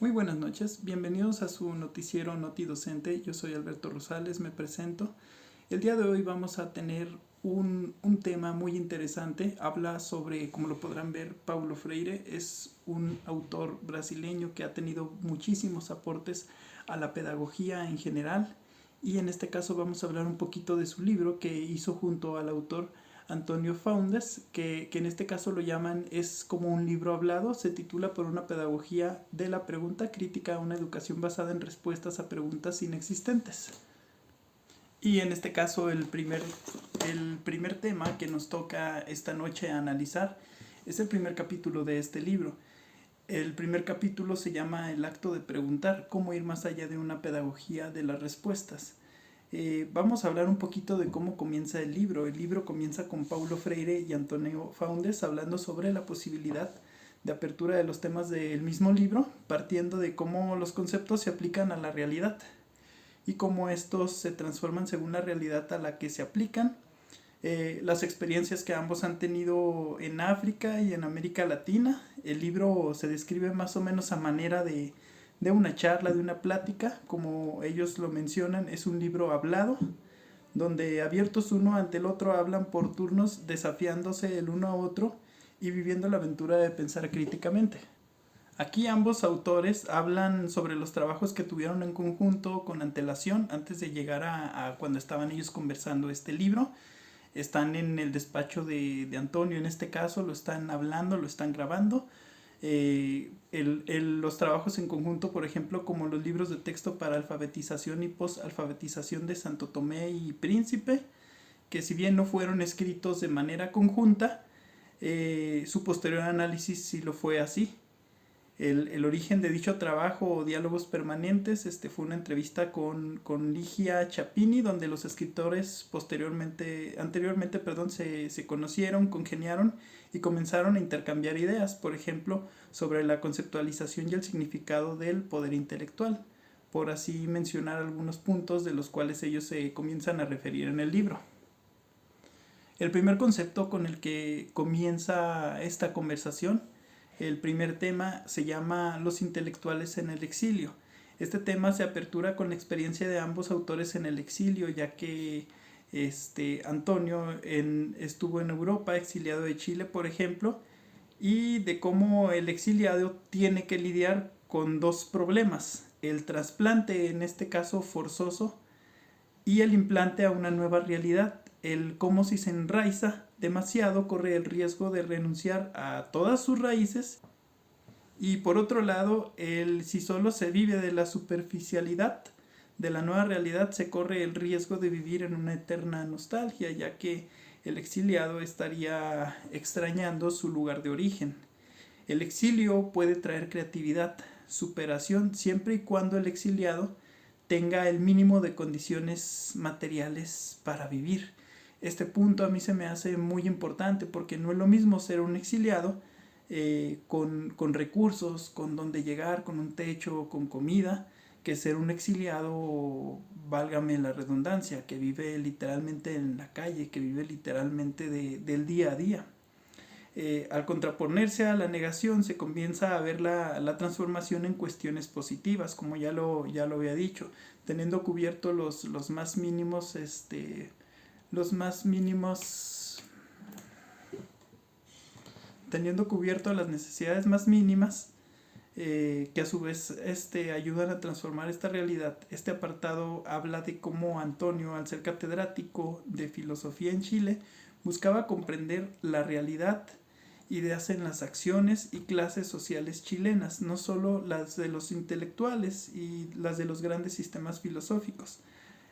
Muy buenas noches, bienvenidos a su noticiero Noti Docente. Yo soy Alberto Rosales, me presento. El día de hoy vamos a tener un tema muy interesante. Habla sobre, como lo podrán ver, Paulo Freire. Es un autor brasileño que ha tenido muchísimos aportes a la pedagogía en general. Y en este caso vamos a hablar un poquito de su libro que hizo junto al autor Antonio Faundes, que en este caso lo llaman, es como un libro hablado, se titula Por una pedagogía de la pregunta crítica a una educación basada en respuestas a preguntas inexistentes. Y en este caso el primer tema que nos toca esta noche analizar es el primer capítulo de este libro. El primer capítulo se llama El acto de preguntar, cómo ir más allá de una pedagogía de las respuestas. Vamos a hablar un poquito de cómo comienza el libro. El libro comienza con Paulo Freire y Antonio Faundes hablando sobre la posibilidad de apertura de los temas del mismo libro, partiendo de cómo los conceptos se aplican a la realidad y cómo estos se transforman según la realidad a la que se aplican, las experiencias que ambos han tenido en África y en América Latina. El libro se describe más o menos a manera de una charla, de una plática, como ellos lo mencionan. Es un libro hablado, donde abiertos uno ante el otro hablan por turnos, desafiándose el uno a otro y viviendo la aventura de pensar críticamente. Aquí ambos autores hablan sobre los trabajos que tuvieron en conjunto con antelación antes de llegar a cuando estaban ellos conversando este libro. Están en el despacho de Antonio, en este caso, lo están hablando, lo están grabando. Los trabajos en conjunto, por ejemplo, como los libros de texto para alfabetización y post-alfabetización de Santo Tomé y Príncipe, que si bien no fueron escritos de manera conjunta, su posterior análisis sí lo fue así. El origen de dicho trabajo o diálogos permanentes fue una entrevista con Ligia Chapini, donde los escritores anteriormente se conocieron, congeniaron y comenzaron a intercambiar ideas, por ejemplo, sobre la conceptualización y el significado del poder intelectual, por así mencionar algunos puntos de los cuales ellos se comienzan a referir en el libro. El primer concepto con el que comienza esta conversación, el primer tema, se llama Los intelectuales en el exilio. Este tema se apertura con la experiencia de ambos autores en el exilio, ya que Antonio estuvo en Europa, exiliado de Chile, por ejemplo, y de cómo el exiliado tiene que lidiar con dos problemas: el trasplante, en este caso forzoso, y el implante a una nueva realidad. El cómo, si se enraiza demasiado, corre el riesgo de renunciar a todas sus raíces, y por otro lado, si solo se vive de la superficialidad de la nueva realidad, se corre el riesgo de vivir en una eterna nostalgia, ya que el exiliado estaría extrañando su lugar de origen. El exilio puede traer creatividad, superación, siempre y cuando el exiliado tenga el mínimo de condiciones materiales para vivir. Este punto a mí se me hace muy importante, porque no es lo mismo ser un exiliado con recursos, con donde llegar, con un techo, con comida, que ser un exiliado, válgame la redundancia, que vive literalmente en la calle, que vive literalmente del día a día. Al contraponerse a la negación, se comienza a ver la transformación en cuestiones positivas, como ya lo había dicho, teniendo cubierto los más mínimos, teniendo cubierto las necesidades más mínimas, que a su vez ayudan a transformar esta realidad. Este apartado habla de cómo Antonio, al ser catedrático de filosofía en Chile, buscaba comprender la realidad, ideas en las acciones y clases sociales chilenas, no solo las de los intelectuales y las de los grandes sistemas filosóficos.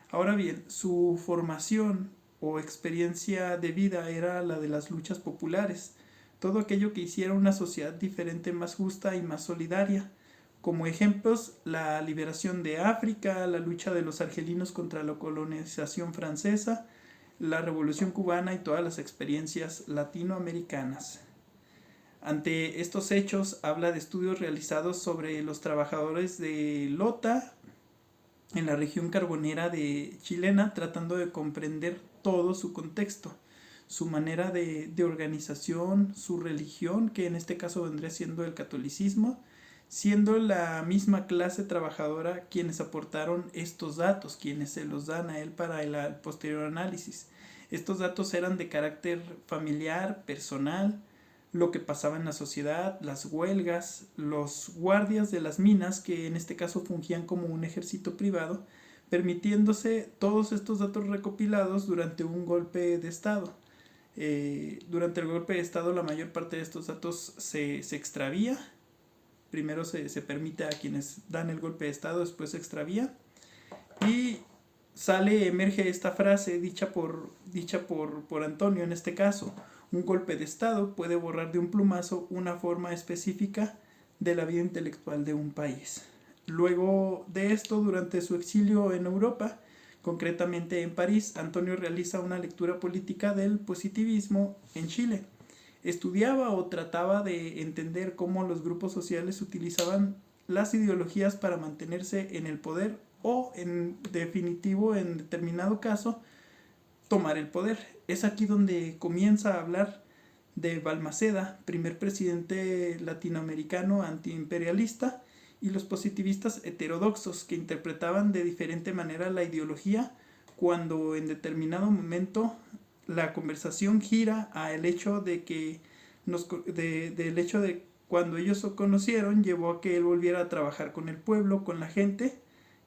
Ahora bien, su formación o experiencia de vida era la de las luchas populares, todo aquello que hiciera una sociedad diferente, más justa y más solidaria. Como ejemplos, la liberación de África, la lucha de los argelinos contra la colonización francesa, la revolución cubana y todas las experiencias latinoamericanas. Ante estos hechos, habla de estudios realizados sobre los trabajadores de Lota en la región carbonera de chilena, tratando de comprender todo su contexto, su manera de organización, su religión, que en este caso vendría siendo el catolicismo, siendo la misma clase trabajadora quienes aportaron estos datos, quienes se los dan a él para el posterior análisis. Estos datos eran de carácter familiar, personal, lo que pasaba en la sociedad, las huelgas, los guardias de las minas, que en este caso fungían como un ejército privado, permitiéndose todos estos datos recopilados durante un golpe de Estado. Durante el golpe de Estado la mayor parte de estos datos se extravía. Primero se permite a quienes dan el golpe de Estado, después se extravía. Y emerge esta frase dicha por Antonio en este caso: un golpe de Estado puede borrar de un plumazo una forma específica de la vida intelectual de un país. Luego de esto, durante su exilio en Europa, concretamente en París, Antonio realiza una lectura política del positivismo en Chile. Estudiaba o trataba de entender cómo los grupos sociales utilizaban las ideologías para mantenerse en el poder o, en definitivo, en determinado caso, tomar el poder. Es aquí donde comienza a hablar de Balmaceda, primer presidente latinoamericano antiimperialista, y los positivistas heterodoxos, que interpretaban de diferente manera la ideología, cuando en determinado momento la conversación gira a el hecho de que del hecho de cuando ellos se conocieron llevó a que él volviera a trabajar con el pueblo, con la gente,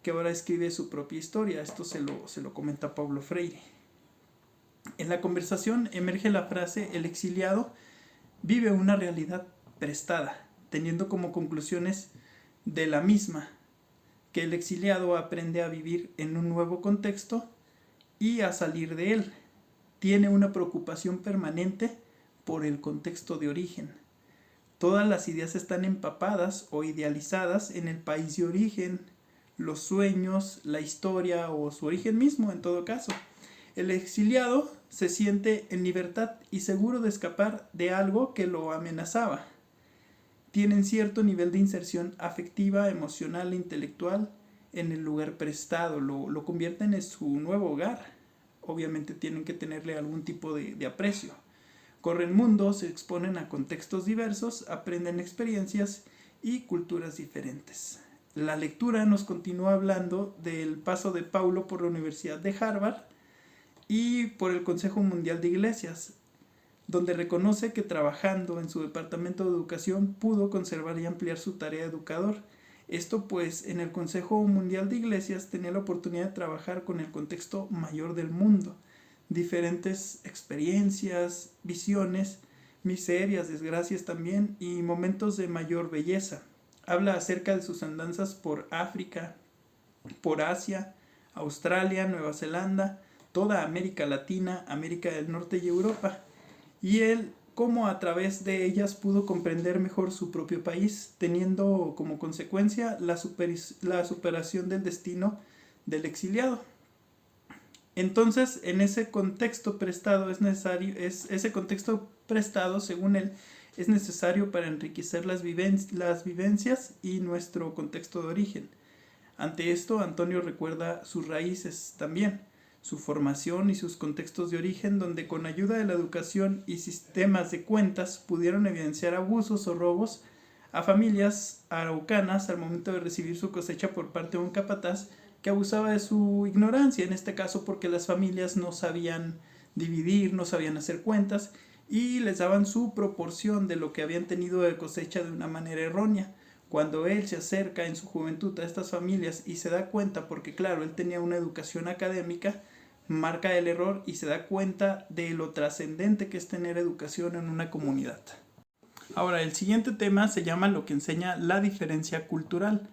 que ahora escribe su propia historia. Esto se lo comenta Paulo Freire. En la conversación emerge la frase: el exiliado vive una realidad prestada, teniendo como conclusiones de la misma que el exiliado aprende a vivir en un nuevo contexto y a salir de él. Tiene una preocupación permanente por el contexto de origen. Todas las ideas están empapadas o idealizadas en el país de origen, los sueños, la historia o su origen mismo en todo caso. El exiliado se siente en libertad y seguro de escapar de algo que lo amenazaba. Tienen cierto nivel de inserción afectiva, emocional e intelectual en el lugar prestado, lo convierten en su nuevo hogar. Obviamente tienen que tenerle algún tipo de aprecio. Corren mundos, se exponen a contextos diversos, aprenden experiencias y culturas diferentes. La lectura nos continúa hablando del paso de Paulo por la Universidad de Harvard y por el Consejo Mundial de Iglesias, donde reconoce que trabajando en su departamento de educación pudo conservar y ampliar su tarea de educador. Esto pues en el Consejo Mundial de Iglesias tenía la oportunidad de trabajar con el contexto mayor del mundo, diferentes experiencias, visiones, miserias, desgracias también y momentos de mayor belleza. Habla acerca de sus andanzas por África, por Asia, Australia, Nueva Zelanda, toda América Latina, América del Norte y Europa. Y él, cómo a través de ellas pudo comprender mejor su propio país, teniendo como consecuencia la superación del destino del exiliado. Entonces, en ese contexto prestado ese contexto prestado, según él, es necesario para enriquecer las vivencias y nuestro contexto de origen. Ante esto, Antonio recuerda sus raíces también, su formación y sus contextos de origen, donde con ayuda de la educación y sistemas de cuentas pudieron evidenciar abusos o robos a familias araucanas al momento de recibir su cosecha por parte de un capataz que abusaba de su ignorancia, en este caso porque las familias no sabían dividir, no sabían hacer cuentas y les daban su proporción de lo que habían tenido de cosecha de una manera errónea. Cuando él se acerca en su juventud a estas familias y se da cuenta, porque claro, él tenía una educación académica, marca el error y se da cuenta de lo trascendente que es tener educación en una comunidad. Ahora, el siguiente tema se llama lo que enseña la diferencia cultural.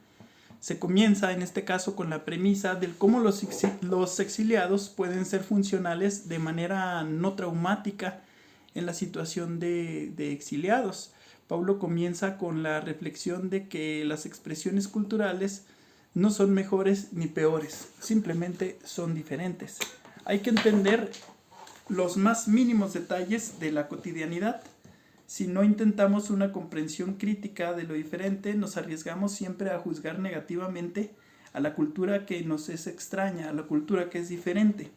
Se comienza en este caso con la premisa de cómo los exiliados pueden ser funcionales de manera no traumática en la situación de exiliados. Paulo comienza con la reflexión de que las expresiones culturales no son mejores ni peores, simplemente son diferentes. Hay que entender los más mínimos detalles de la cotidianidad. Si no intentamos una comprensión crítica de lo diferente, nos arriesgamos siempre a juzgar negativamente a la cultura que nos es extraña, a la cultura que es diferente.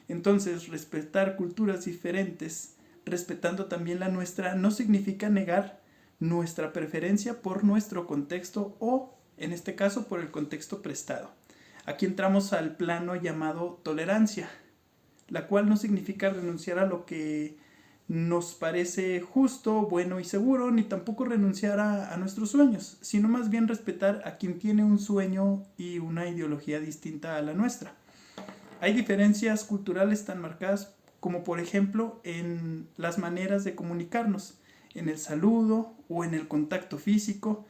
Entonces, respetar culturas diferentes, respetando también la nuestra, no significa negar nuestra preferencia por nuestro contexto o, en este caso, por el contexto prestado. Aquí entramos al plano llamado tolerancia, la cual no significa renunciar a lo que nos parece justo, bueno y seguro, ni tampoco renunciar a nuestros sueños, sino más bien respetar a quien tiene un sueño y una ideología distinta a la nuestra. Hay diferencias culturales tan marcadas como por ejemplo en las maneras de comunicarnos, en el saludo o en el contacto físico.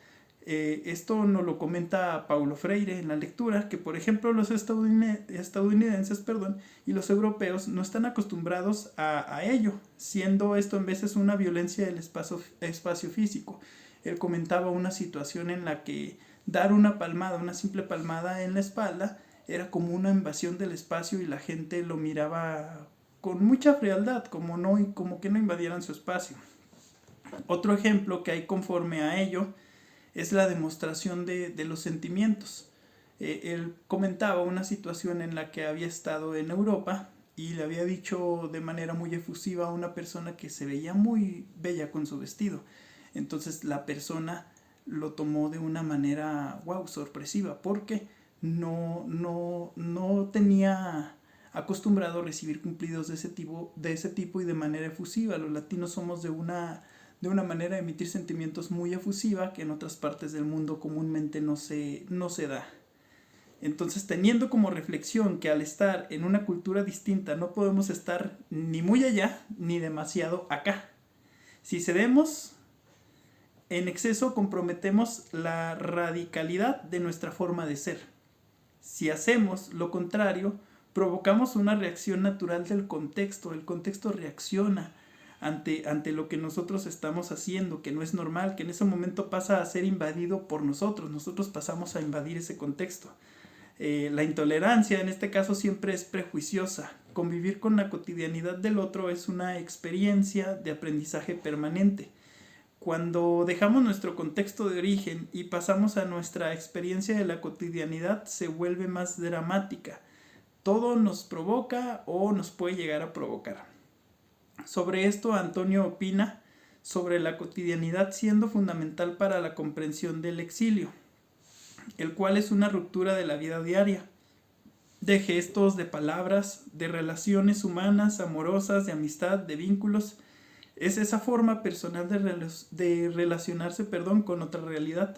Esto nos lo comenta Paulo Freire en la lectura, que por ejemplo los estadounidenses y los europeos no están acostumbrados a ello, siendo esto en veces una violencia del espacio físico. Él comentaba una situación en la que dar una simple palmada en la espalda, era como una invasión del espacio y la gente lo miraba con mucha frialdad, como que no invadieran su espacio. Otro ejemplo que hay conforme a ello es la demostración de los sentimientos. Él comentaba una situación en la que había estado en Europa y le había dicho de manera muy efusiva a una persona que se veía muy bella con su vestido. Entonces la persona lo tomó de una manera, sorpresiva, porque no tenía acostumbrado a recibir cumplidos de ese tipo y de manera efusiva. Los latinos somos de una manera de emitir sentimientos muy efusiva que en otras partes del mundo comúnmente no se da. Entonces, teniendo como reflexión que al estar en una cultura distinta no podemos estar ni muy allá ni demasiado acá. Si cedemos en exceso, comprometemos la radicalidad de nuestra forma de ser. Si hacemos lo contrario, provocamos una reacción natural del contexto. El contexto reacciona ante lo que nosotros estamos haciendo, que no es normal, que en ese momento pasa a ser invadido por nosotros pasamos a invadir ese contexto. La intolerancia en este caso siempre es prejuiciosa. Convivir con la cotidianidad del otro es una experiencia de aprendizaje permanente. Cuando dejamos nuestro contexto de origen y pasamos a nuestra experiencia de la cotidianidad, se vuelve más dramática. Todo nos provoca o nos puede llegar a provocar. Sobre esto, Antonio opina sobre la cotidianidad siendo fundamental para la comprensión del exilio, el cual es una ruptura de la vida diaria, de gestos, de palabras, de relaciones humanas, amorosas, de amistad, de vínculos. Es esa forma personal de relacionarse con otra realidad.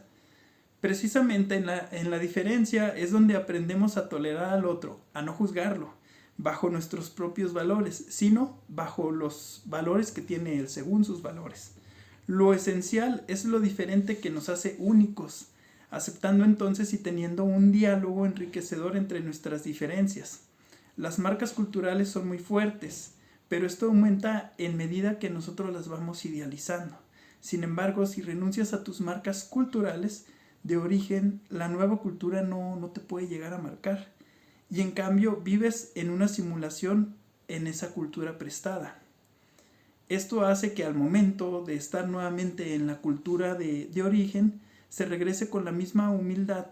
Precisamente en la diferencia es donde aprendemos a tolerar al otro, a no juzgarlo, bajo nuestros propios valores, sino bajo los valores que tiene él, según sus valores. Lo esencial es lo diferente que nos hace únicos, aceptando entonces y teniendo un diálogo enriquecedor entre nuestras diferencias. Las marcas culturales son muy fuertes, pero esto aumenta en medida que nosotros las vamos idealizando. Sin embargo, si renuncias a tus marcas culturales de origen, la nueva cultura no te puede llegar a marcar. Y en cambio vives en una simulación en esa cultura prestada. Esto hace que al momento de estar nuevamente en la cultura de origen, se regrese con la misma humildad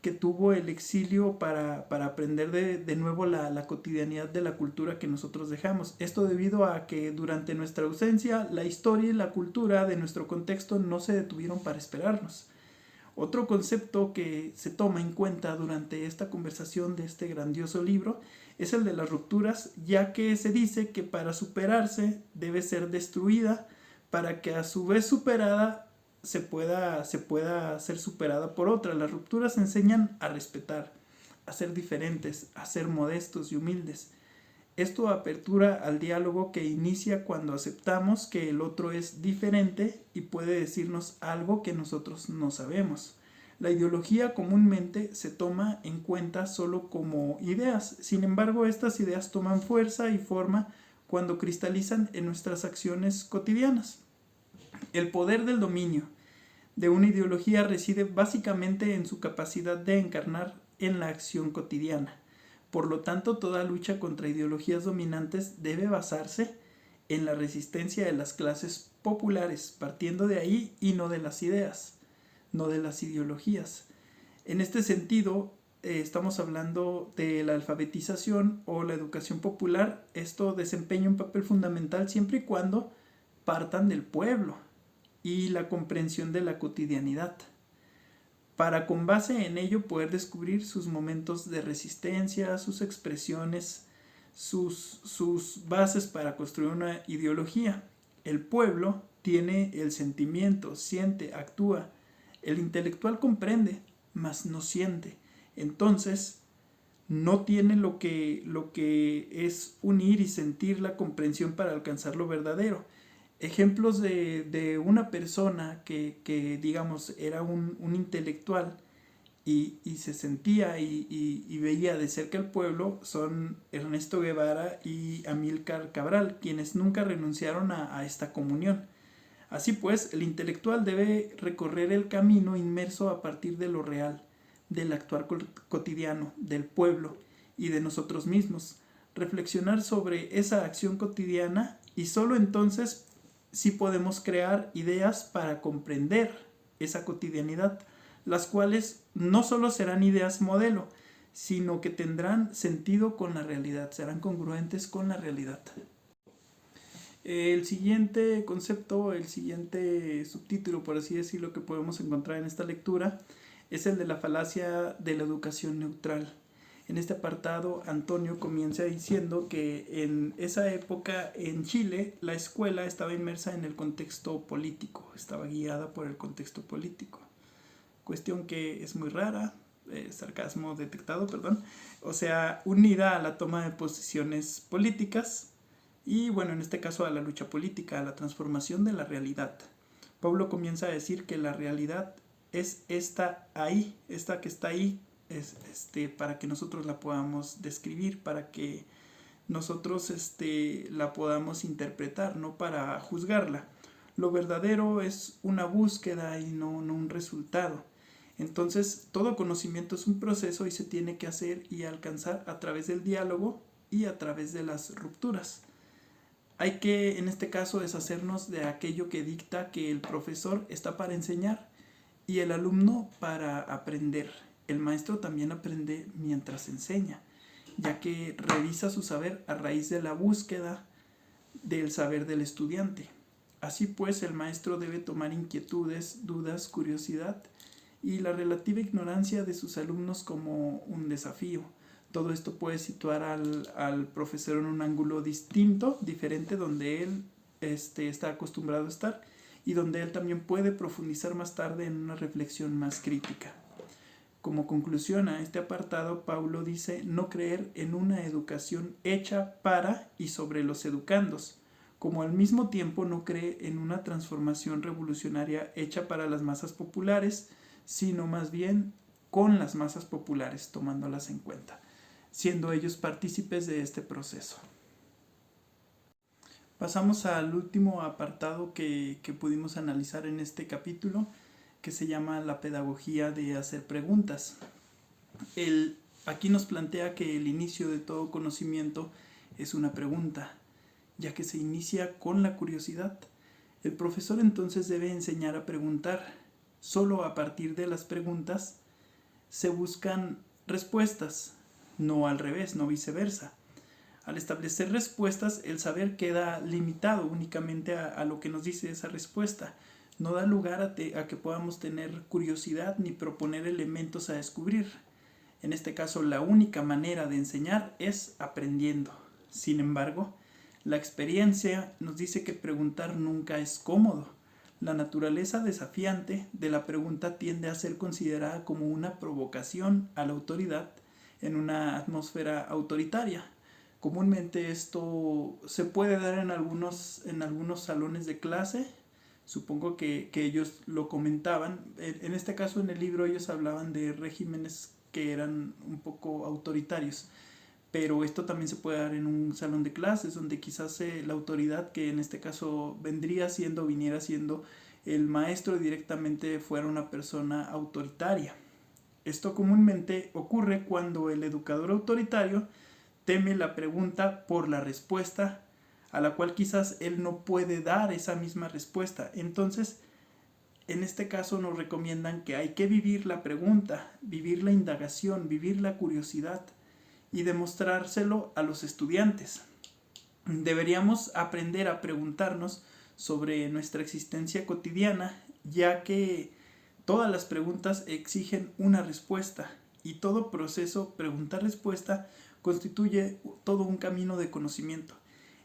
que tuvo el exilio para aprender de nuevo la cotidianidad de la cultura que nosotros dejamos. Esto debido a que durante nuestra ausencia, la historia y la cultura de nuestro contexto no se detuvieron para esperarnos. Otro concepto que se toma en cuenta durante esta conversación de este grandioso libro es el de las rupturas, ya que se dice que para superarse debe ser destruida para que a su vez superada se pueda ser superada por otra. Las rupturas enseñan a respetar, a ser diferentes, a ser modestos y humildes. Esto apertura al diálogo que inicia cuando aceptamos que el otro es diferente y puede decirnos algo que nosotros no sabemos. La ideología comúnmente se toma en cuenta solo como ideas, sin embargo estas ideas toman fuerza y forma cuando cristalizan en nuestras acciones cotidianas. El poder del dominio de una ideología reside básicamente en su capacidad de encarnar en la acción cotidiana. Por lo tanto, toda lucha contra ideologías dominantes debe basarse en la resistencia de las clases populares, partiendo de ahí y no de las ideas, no de las ideologías. En este sentido, estamos hablando de la alfabetización o la educación popular. Esto desempeña un papel fundamental siempre y cuando partan del pueblo y la comprensión de la cotidianidad, para con base en ello poder descubrir sus momentos de resistencia, sus expresiones, sus bases para construir una ideología. El pueblo tiene el sentimiento, siente, actúa. El intelectual comprende, mas no siente. Entonces, no tiene lo que es unir y sentir la comprensión para alcanzar lo verdadero. Ejemplos de una persona que digamos, era un intelectual y se sentía y veía de cerca el pueblo son Ernesto Guevara y Amílcar Cabral, quienes nunca renunciaron a esta comunión. Así pues, el intelectual debe recorrer el camino inmerso a partir de lo real, del actuar cotidiano, del pueblo y de nosotros mismos. Reflexionar sobre esa acción cotidiana y solo entonces sí podemos crear ideas para comprender esa cotidianidad, las cuales no solo serán ideas modelo, sino que tendrán sentido con la realidad, serán congruentes con la realidad. El siguiente concepto, el siguiente subtítulo, por así decirlo, que podemos encontrar en esta lectura es el de la falacia de la educación neutral. En este apartado, Antonio comienza diciendo que en esa época en Chile la escuela estaba inmersa en el contexto político, estaba guiada por el contexto político. Cuestión que es muy rara, sarcasmo detectado, perdón. O sea, unida a la toma de posiciones políticas y, bueno, en este caso a la lucha política, a la transformación de la realidad. Pablo comienza a decir que la realidad es esta ahí, esta que está ahí, para que nosotros la podamos describir, para que nosotros la podamos interpretar, no para juzgarla. Lo verdadero es una búsqueda y no un resultado. Entonces, todo conocimiento es un proceso y se tiene que hacer y alcanzar a través del diálogo y a través de las rupturas. Hay que, en este caso, deshacernos de aquello que dicta que el profesor está para enseñar y el alumno para aprender. El maestro también aprende mientras enseña, ya que revisa su saber a raíz de la búsqueda del saber del estudiante. Así pues, el maestro debe tomar inquietudes, dudas, curiosidad y la relativa ignorancia de sus alumnos como un desafío. Todo esto puede situar al profesor en un ángulo distinto, diferente, donde él está acostumbrado a estar y donde él también puede profundizar más tarde en una reflexión más crítica. Como conclusión a este apartado, Paulo dice no creer en una educación hecha para y sobre los educandos, como al mismo tiempo no cree en una transformación revolucionaria hecha para las masas populares, sino más bien con las masas populares, tomándolas en cuenta, siendo ellos partícipes de este proceso. Pasamos al último apartado que pudimos analizar en este capítulo, que se llama la pedagogía de hacer preguntas. Aquí nos plantea que el inicio de todo conocimiento es una pregunta, ya que se inicia con la curiosidad. El profesor entonces debe enseñar a preguntar. Solo a partir de las preguntas se buscan respuestas, no al revés, no viceversa. Al establecer respuestas, el saber queda limitado únicamente a lo que nos dice esa respuesta. No da lugar a que podamos tener curiosidad ni proponer elementos a descubrir. En este caso, la única manera de enseñar es aprendiendo. Sin embargo, la experiencia nos dice que preguntar nunca es cómodo. La naturaleza desafiante de la pregunta tiende a ser considerada como una provocación a la autoridad en una atmósfera autoritaria. Comúnmente esto se puede dar en algunos salones de clase. Supongo que ellos lo comentaban. En este caso, en el libro, ellos hablaban de regímenes que eran un poco autoritarios. Pero esto también se puede dar en un salón de clases, donde quizás la autoridad, que en este caso viniera siendo el maestro, directamente fuera una persona autoritaria. Esto comúnmente ocurre cuando el educador autoritario teme la pregunta por la respuesta, a la cual quizás él no puede dar esa misma respuesta. Entonces, en este caso nos recomiendan que hay que vivir la pregunta, vivir la indagación, vivir la curiosidad y demostrárselo a los estudiantes. Deberíamos aprender a preguntarnos sobre nuestra existencia cotidiana, ya que todas las preguntas exigen una respuesta y todo proceso pregunta-respuesta constituye todo un camino de conocimiento.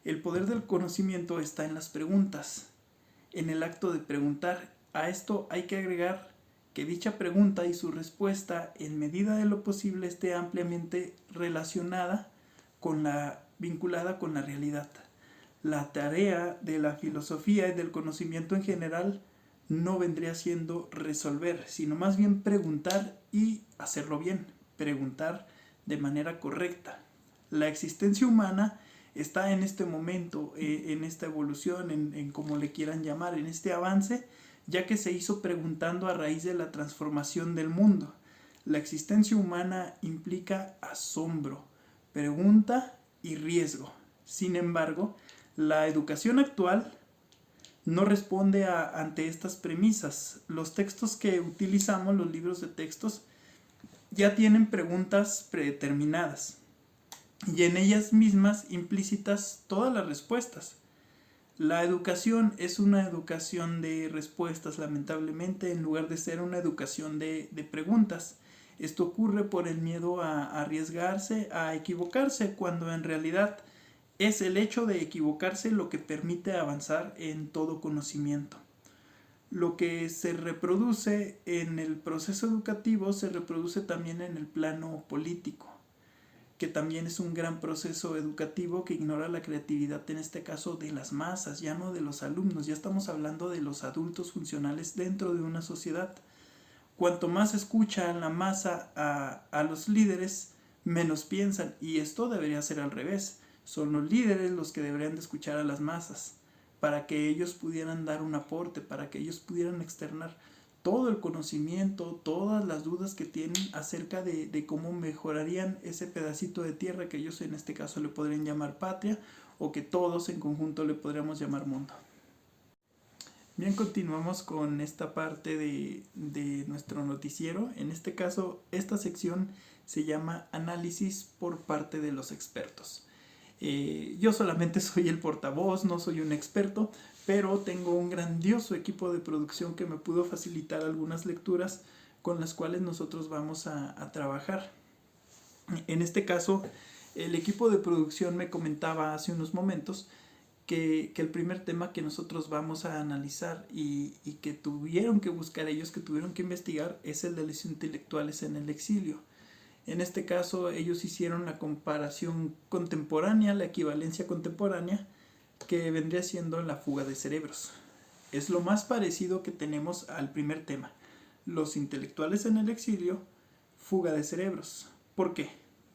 El poder del conocimiento está en las preguntas, en el acto de preguntar. A esto hay que agregar que dicha pregunta y su respuesta, en medida de lo posible, esté ampliamente relacionada vinculada con la realidad. La tarea de la filosofía y del conocimiento en general no vendría siendo resolver, sino más bien preguntar y hacerlo bien, preguntar de manera correcta. La existencia humana está en este momento, en esta evolución, en como le quieran llamar, en este avance, ya que se hizo preguntando a raíz de la transformación del mundo. La existencia humana implica asombro, pregunta y riesgo. Sin embargo, la educación actual no responde ante estas premisas. Los textos que utilizamos, los libros de textos, ya tienen preguntas predeterminadas y en ellas mismas implícitas todas las respuestas. La educación es una educación de respuestas, lamentablemente, en lugar de ser una educación de preguntas. Esto ocurre por el miedo a arriesgarse, a equivocarse, cuando en realidad es el hecho de equivocarse lo que permite avanzar en todo conocimiento. Lo que se reproduce en el proceso educativo se reproduce también en el plano político, que también es un gran proceso educativo que ignora la creatividad, en este caso de las masas, ya no de los alumnos. Ya estamos hablando de los adultos funcionales dentro de una sociedad. Cuanto más escucha la masa a los líderes, menos piensan, y esto debería ser al revés. Son los líderes los que deberían de escuchar a las masas para que ellos pudieran dar un aporte, para que ellos pudieran externar todo el conocimiento, todas las dudas que tienen acerca de cómo mejorarían ese pedacito de tierra que ellos en este caso le podrían llamar patria, o que todos en conjunto le podríamos llamar mundo. Bien, continuamos con esta parte de nuestro noticiero. En este caso, esta sección se llama Análisis por parte de los expertos. Yo solamente soy el portavoz, no soy un experto, pero tengo un grandioso equipo de producción que me pudo facilitar algunas lecturas con las cuales nosotros vamos a trabajar. En este caso, el equipo de producción me comentaba hace unos momentos que el primer tema que nosotros vamos a analizar y que tuvieron que buscar ellos, que tuvieron que investigar, es el de los intelectuales en el exilio. En este caso ellos hicieron la comparación contemporánea, la equivalencia contemporánea, que vendría siendo la fuga de cerebros. Es lo más parecido que tenemos al primer tema. Los intelectuales en el exilio, fuga de cerebros. ¿Por qué?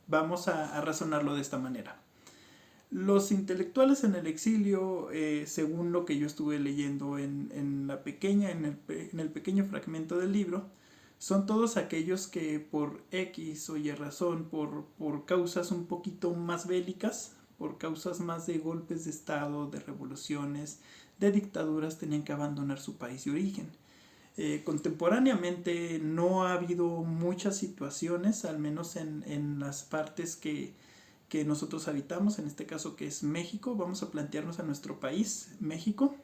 Vamos a razonarlo de esta manera. Los intelectuales en el exilio, según lo que yo estuve leyendo en el pequeño fragmento del libro, son todos aquellos que por X o Y razón, por causas un poquito más bélicas, por causas más de golpes de estado, de revoluciones, de dictaduras, tenían que abandonar su país de origen. Contemporáneamente no ha habido muchas situaciones, al menos en las partes que nosotros habitamos, en este caso que es México. Vamos a plantearnos a nuestro país, México,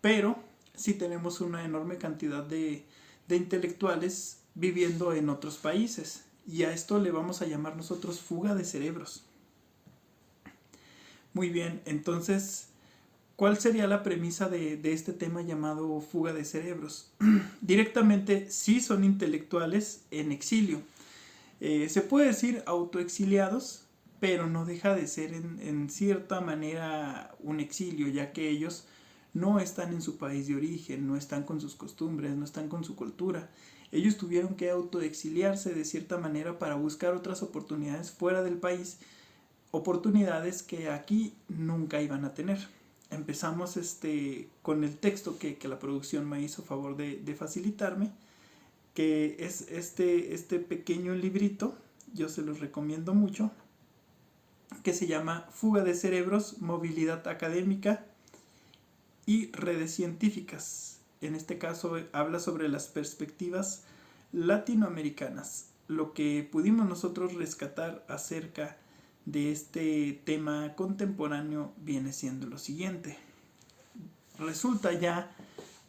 pero sí tenemos una enorme cantidad de intelectuales viviendo en otros países, y a esto le vamos a llamar nosotros fuga de cerebros. Muy bien, entonces, ¿cuál sería la premisa de este tema llamado fuga de cerebros? Directamente, sí son intelectuales en exilio. Se puede decir autoexiliados, pero no deja de ser en cierta manera un exilio, ya que ellos no están en su país de origen, no están con sus costumbres, no están con su cultura. Ellos tuvieron que autoexiliarse de cierta manera para buscar otras oportunidades fuera del país, oportunidades que aquí nunca iban a tener. Empezamos con el texto que la producción me hizo favor de facilitarme, que es este pequeño librito, yo se los recomiendo mucho, que se llama Fuga de cerebros, movilidad académica y redes científicas. En este caso habla sobre las perspectivas latinoamericanas. Lo que pudimos nosotros rescatar acerca de este tema contemporáneo viene siendo lo siguiente. Resulta ya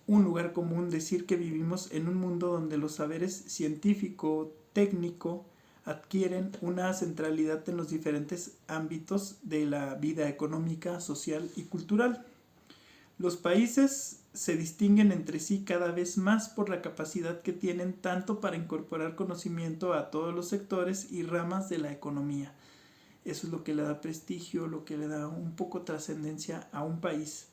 un lugar común decir que vivimos en un mundo donde los saberes científico, técnico, adquieren una centralidad en los diferentes ámbitos de la vida económica, social y cultural. Los países se distinguen entre sí cada vez más por la capacidad que tienen tanto para incorporar conocimiento a todos los sectores y ramas de la economía. Eso es lo que le da prestigio, lo que le da un poco trascendencia a un país.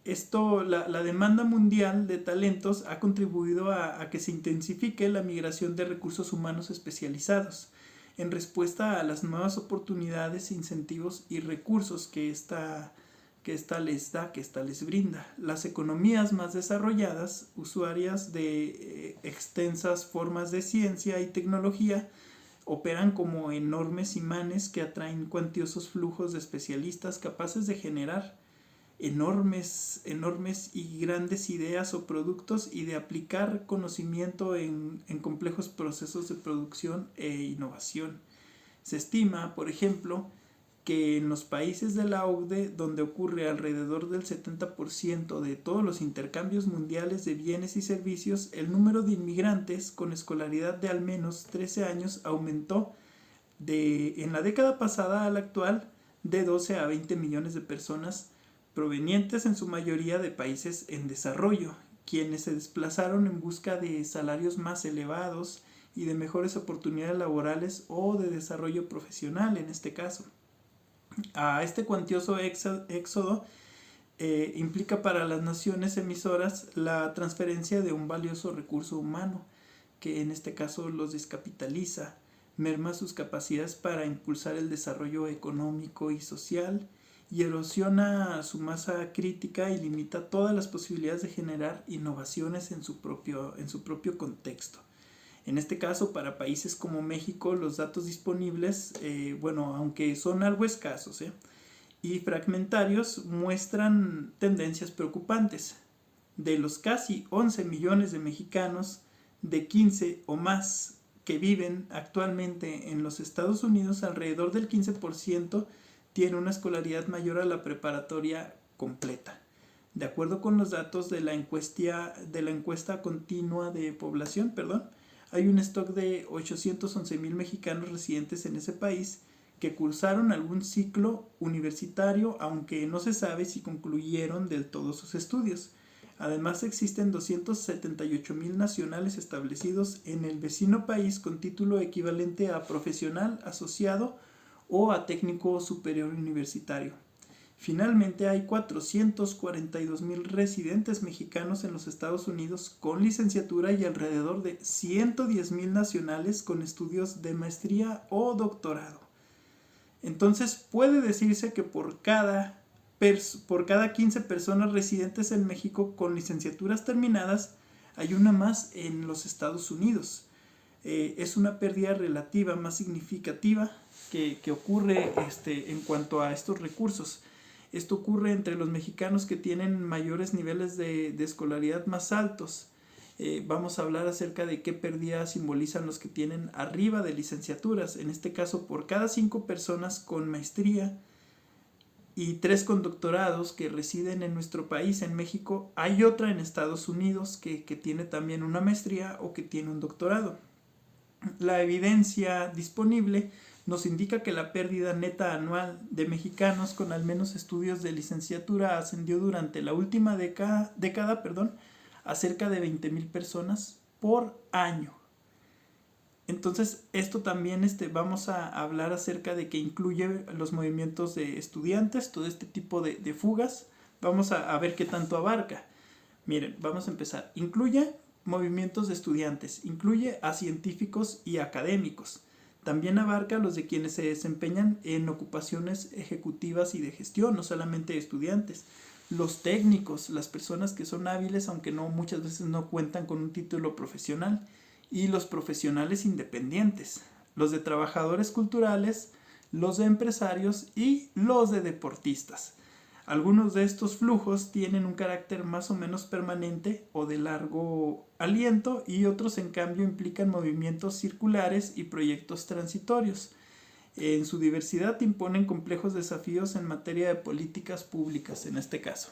La demanda mundial de talentos ha contribuido a que se intensifique la migración de recursos humanos especializados en respuesta a las nuevas oportunidades, incentivos y recursos que esta les brinda. Las economías más desarrolladas, usuarias de extensas formas de ciencia y tecnología, operan como enormes imanes que atraen cuantiosos flujos de especialistas capaces de generar enormes y grandes ideas o productos y de aplicar conocimiento en complejos procesos de producción e innovación. Se estima, por ejemplo, que en los países de la OCDE, donde ocurre alrededor del 70% de todos los intercambios mundiales de bienes y servicios, el número de inmigrantes con escolaridad de al menos 13 años aumentó en la década pasada a la actual de 12 a 20 millones de personas, provenientes en su mayoría de países en desarrollo, quienes se desplazaron en busca de salarios más elevados y de mejores oportunidades laborales o de desarrollo profesional en este caso. A este cuantioso éxodo implica para las naciones emisoras la transferencia de un valioso recurso humano, que en este caso los descapitaliza, merma sus capacidades para impulsar el desarrollo económico y social, y erosiona su masa crítica y limita todas las posibilidades de generar innovaciones en su propio contexto. En este caso, para países como México, los datos disponibles, aunque son algo escasos y fragmentarios, muestran tendencias preocupantes. De los casi 11 millones de mexicanos de 15 o más que viven actualmente en los Estados Unidos, alrededor del 15% tiene una escolaridad mayor a la preparatoria completa. De acuerdo con los datos de la encuesta continua de población, hay un stock de 811,000 mexicanos residentes en ese país que cursaron algún ciclo universitario, aunque no se sabe si concluyeron del todo sus estudios. Además, existen 278,000 nacionales establecidos en el vecino país con título equivalente a profesional, asociado o a técnico superior universitario. Finalmente, hay 442,000 residentes mexicanos en los Estados Unidos con licenciatura y alrededor de 110,000 nacionales con estudios de maestría o doctorado. Entonces, puede decirse que por cada 15 personas residentes en México con licenciaturas terminadas, hay una más en los Estados Unidos. Es una pérdida relativa más significativa que ocurre en cuanto a estos recursos. Esto ocurre entre los mexicanos que tienen mayores niveles de escolaridad más altos. Vamos a hablar acerca de qué pérdida simbolizan los que tienen arriba de licenciaturas. En este caso, por cada 5 personas con maestría y 3 con doctorados que residen en nuestro país, en México, hay otra en Estados Unidos que tiene también una maestría o que tiene un doctorado. La evidencia disponible nos indica que la pérdida neta anual de mexicanos con al menos estudios de licenciatura ascendió durante la última década a cerca de 20,000 personas por año. Entonces, esto también vamos a hablar acerca de que incluye los movimientos de estudiantes, todo este tipo de fugas. Vamos a ver qué tanto abarca. Miren, vamos a empezar. Incluye movimientos de estudiantes, incluye a científicos y académicos. También abarca los de quienes se desempeñan en ocupaciones ejecutivas y de gestión, no solamente estudiantes. Los técnicos, las personas que son hábiles, aunque muchas veces no cuentan con un título profesional. Y los profesionales independientes, los de trabajadores culturales, los de empresarios y los de deportistas. Algunos de estos flujos tienen un carácter más o menos permanente o de largo aliento y otros en cambio implican movimientos circulares y proyectos transitorios. En su diversidad imponen complejos desafíos en materia de políticas públicas en este caso.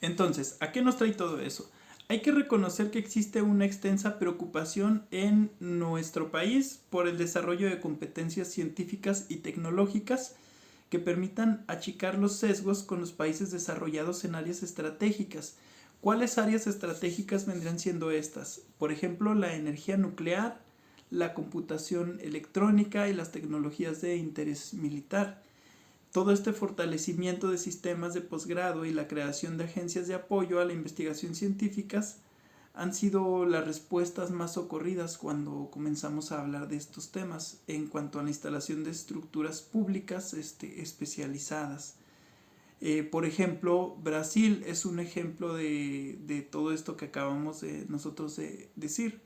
Entonces, ¿a qué nos trae todo eso? Hay que reconocer que existe una extensa preocupación en nuestro país por el desarrollo de competencias científicas y tecnológicas que permitan achicar los sesgos con los países desarrollados en áreas estratégicas. ¿Cuáles áreas estratégicas vendrían siendo estas? Por ejemplo, la energía nuclear, la computación electrónica y las tecnologías de interés militar. Todo este fortalecimiento de sistemas de posgrado y la creación de agencias de apoyo a la investigación científicas han sido las respuestas más socorridas cuando comenzamos a hablar de estos temas en cuanto a la instalación de estructuras públicas especializadas. Por ejemplo, Brasil es un ejemplo de todo esto que acabamos de nosotros de decir,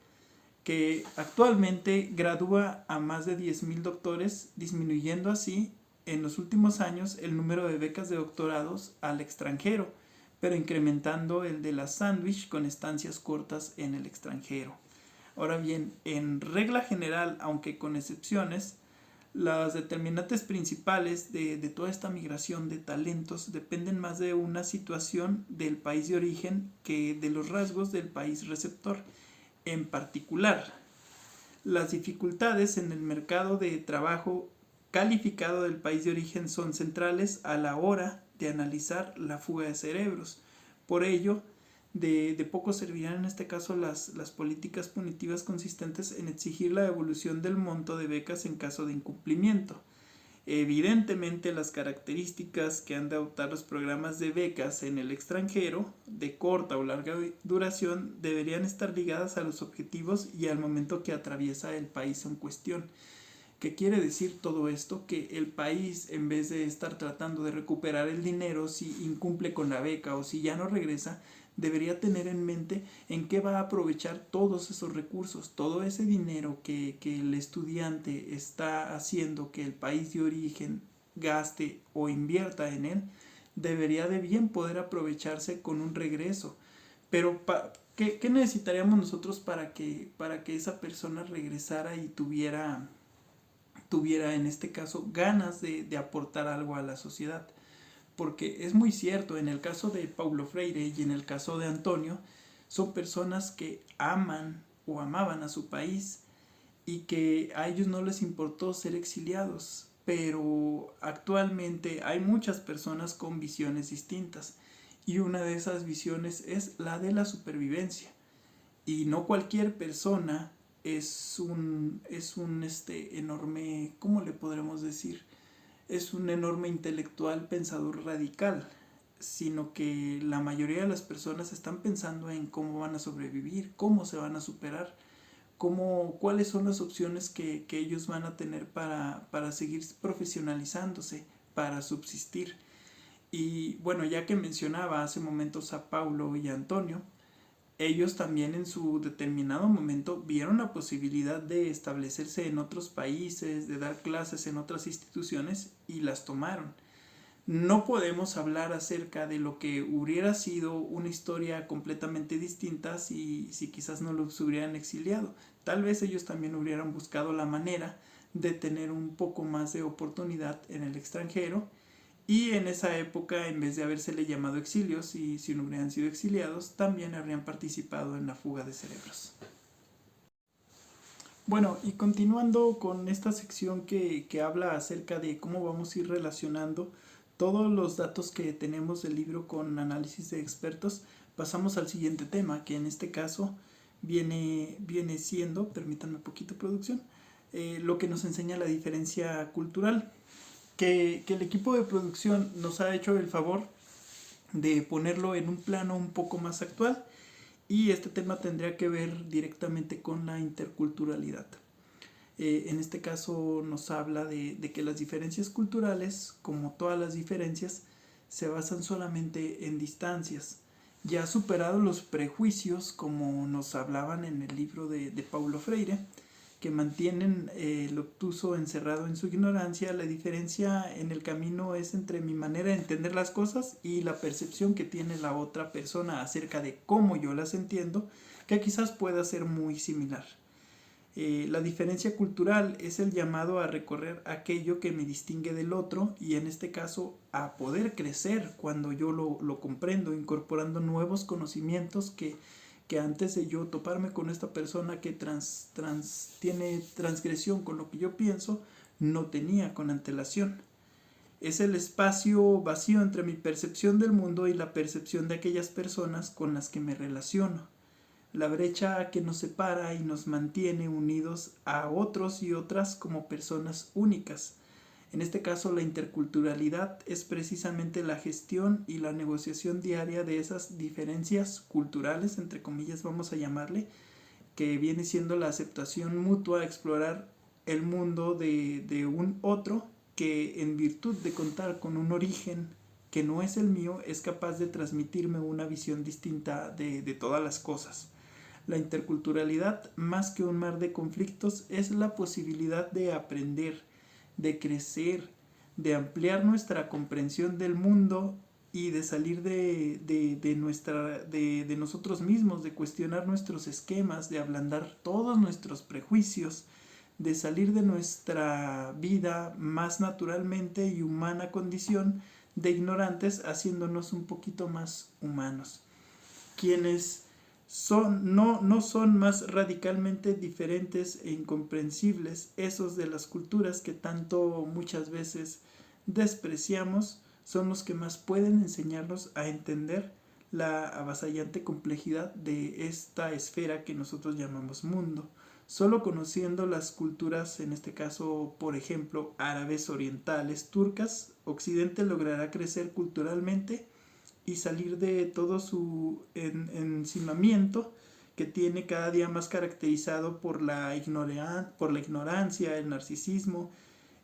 que actualmente gradúa a más de 10,000 doctores, disminuyendo así en los últimos años el número de becas de doctorados al extranjero, pero incrementando el de la sándwich con estancias cortas en el extranjero. Ahora bien, en regla general, aunque con excepciones, las determinantes principales de toda esta migración de talentos dependen más de una situación del país de origen que de los rasgos del país receptor. En particular, las dificultades en el mercado de trabajo calificado del país de origen son centrales a la hora de analizar la fuga de cerebros. Por ello, de poco servirán en este caso las políticas punitivas consistentes en exigir la devolución del monto de becas en caso de incumplimiento. Evidentemente, las características que han de adoptar los programas de becas en el extranjero, de corta o larga duración, deberían estar ligadas a los objetivos y al momento que atraviesa el país en cuestión. ¿Qué quiere decir todo esto? Que el país, en vez de estar tratando de recuperar el dinero si incumple con la beca o si ya no regresa, debería tener en mente en qué va a aprovechar todos esos recursos, todo ese dinero que el estudiante está haciendo que el país de origen gaste o invierta en él, debería de bien poder aprovecharse con un regreso. Pero ¿qué necesitaríamos nosotros para que esa persona regresara y tuviera en este caso ganas de aportar algo a la sociedad? Porque es muy cierto, en el caso de Paulo Freire y en el caso de Antonio, son personas que aman o amaban a su país y que a ellos no les importó ser exiliados, pero actualmente hay muchas personas con visiones distintas y una de esas visiones es la de la supervivencia, y no cualquier persona es un enorme, ¿cómo le podremos decir? Es un enorme intelectual pensador radical, sino que la mayoría de las personas están pensando en cómo van a sobrevivir, cómo se van a superar, cuáles son las opciones que ellos van a tener para seguir profesionalizándose, para subsistir. Y bueno, ya que mencionaba hace momentos a Paulo y a Antonio, ellos también en su determinado momento vieron la posibilidad de establecerse en otros países, de dar clases en otras instituciones y las tomaron. No podemos hablar acerca de lo que hubiera sido una historia completamente distinta si quizás no los hubieran exiliado. Tal vez ellos también hubieran buscado la manera de tener un poco más de oportunidad en el extranjero. Y en esa época, en vez de habérsele llamado exilios, y si no hubieran sido exiliados, también habrían participado en la fuga de cerebros. Bueno, y continuando con esta sección que habla acerca de cómo vamos a ir relacionando todos los datos que tenemos del libro con análisis de expertos, pasamos al siguiente tema, que en este caso viene siendo, permítanme un poquito producción, lo que nos enseña la diferencia cultural. Que el equipo de producción nos ha hecho el favor de ponerlo en un plano un poco más actual, y este tema tendría que ver directamente con la interculturalidad. En este caso nos habla de que las diferencias culturales, como todas las diferencias, se basan solamente en distancias. Ya superados los prejuicios, como nos hablaban en el libro de Paulo Freire, que mantienen el obtuso encerrado en su ignorancia, la diferencia en el camino es entre mi manera de entender las cosas y la percepción que tiene la otra persona acerca de cómo yo las entiendo, que quizás pueda ser muy similar. La diferencia cultural es el llamado a recorrer aquello que me distingue del otro y en este caso a poder crecer cuando yo lo comprendo, incorporando nuevos conocimientos que antes de yo toparme con esta persona que tiene transgresión con lo que yo pienso, no tenía con antelación. Es el espacio vacío entre mi percepción del mundo y la percepción de aquellas personas con las que me relaciono. La brecha que nos separa y nos mantiene unidos a otros y otras como personas únicas. En este caso, la interculturalidad es precisamente la gestión y la negociación diaria de esas diferencias culturales, entre comillas vamos a llamarle, que viene siendo la aceptación mutua, explorar el mundo de un otro que en virtud de contar con un origen que no es el mío, es capaz de transmitirme una visión distinta de todas las cosas. La interculturalidad, más que un mar de conflictos, es la posibilidad de aprender, de crecer, de ampliar nuestra comprensión del mundo y de salir de nosotros mismos, de cuestionar nuestros esquemas, de ablandar todos nuestros prejuicios, de salir de nuestra vida más naturalmente y humana condición de ignorantes, haciéndonos un poquito más humanos. Quienes no son más radicalmente diferentes e incomprensibles esos de las culturas que tanto muchas veces despreciamos, son los que más pueden enseñarnos a entender la avasallante complejidad de esta esfera que nosotros llamamos mundo. Solo conociendo las culturas, en este caso, por ejemplo, árabes, orientales, turcas, Occidente logrará crecer culturalmente y salir de todo su encimamiento que tiene cada día más caracterizado por la ignorancia, el narcisismo,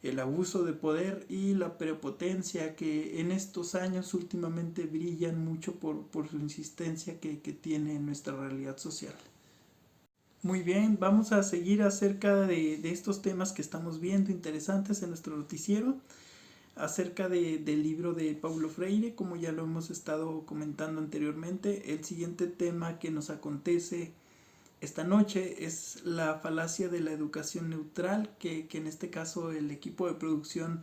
el abuso de poder y la prepotencia que en estos años últimamente brillan mucho por su insistencia que tiene en nuestra realidad social. Muy bien, vamos a seguir acerca de estos temas que estamos viendo interesantes en nuestro noticiero, acerca del libro de Paulo Freire, como ya lo hemos estado comentando anteriormente. El siguiente tema que nos acontece esta noche es la falacia de la educación neutral, que en este caso el equipo de producción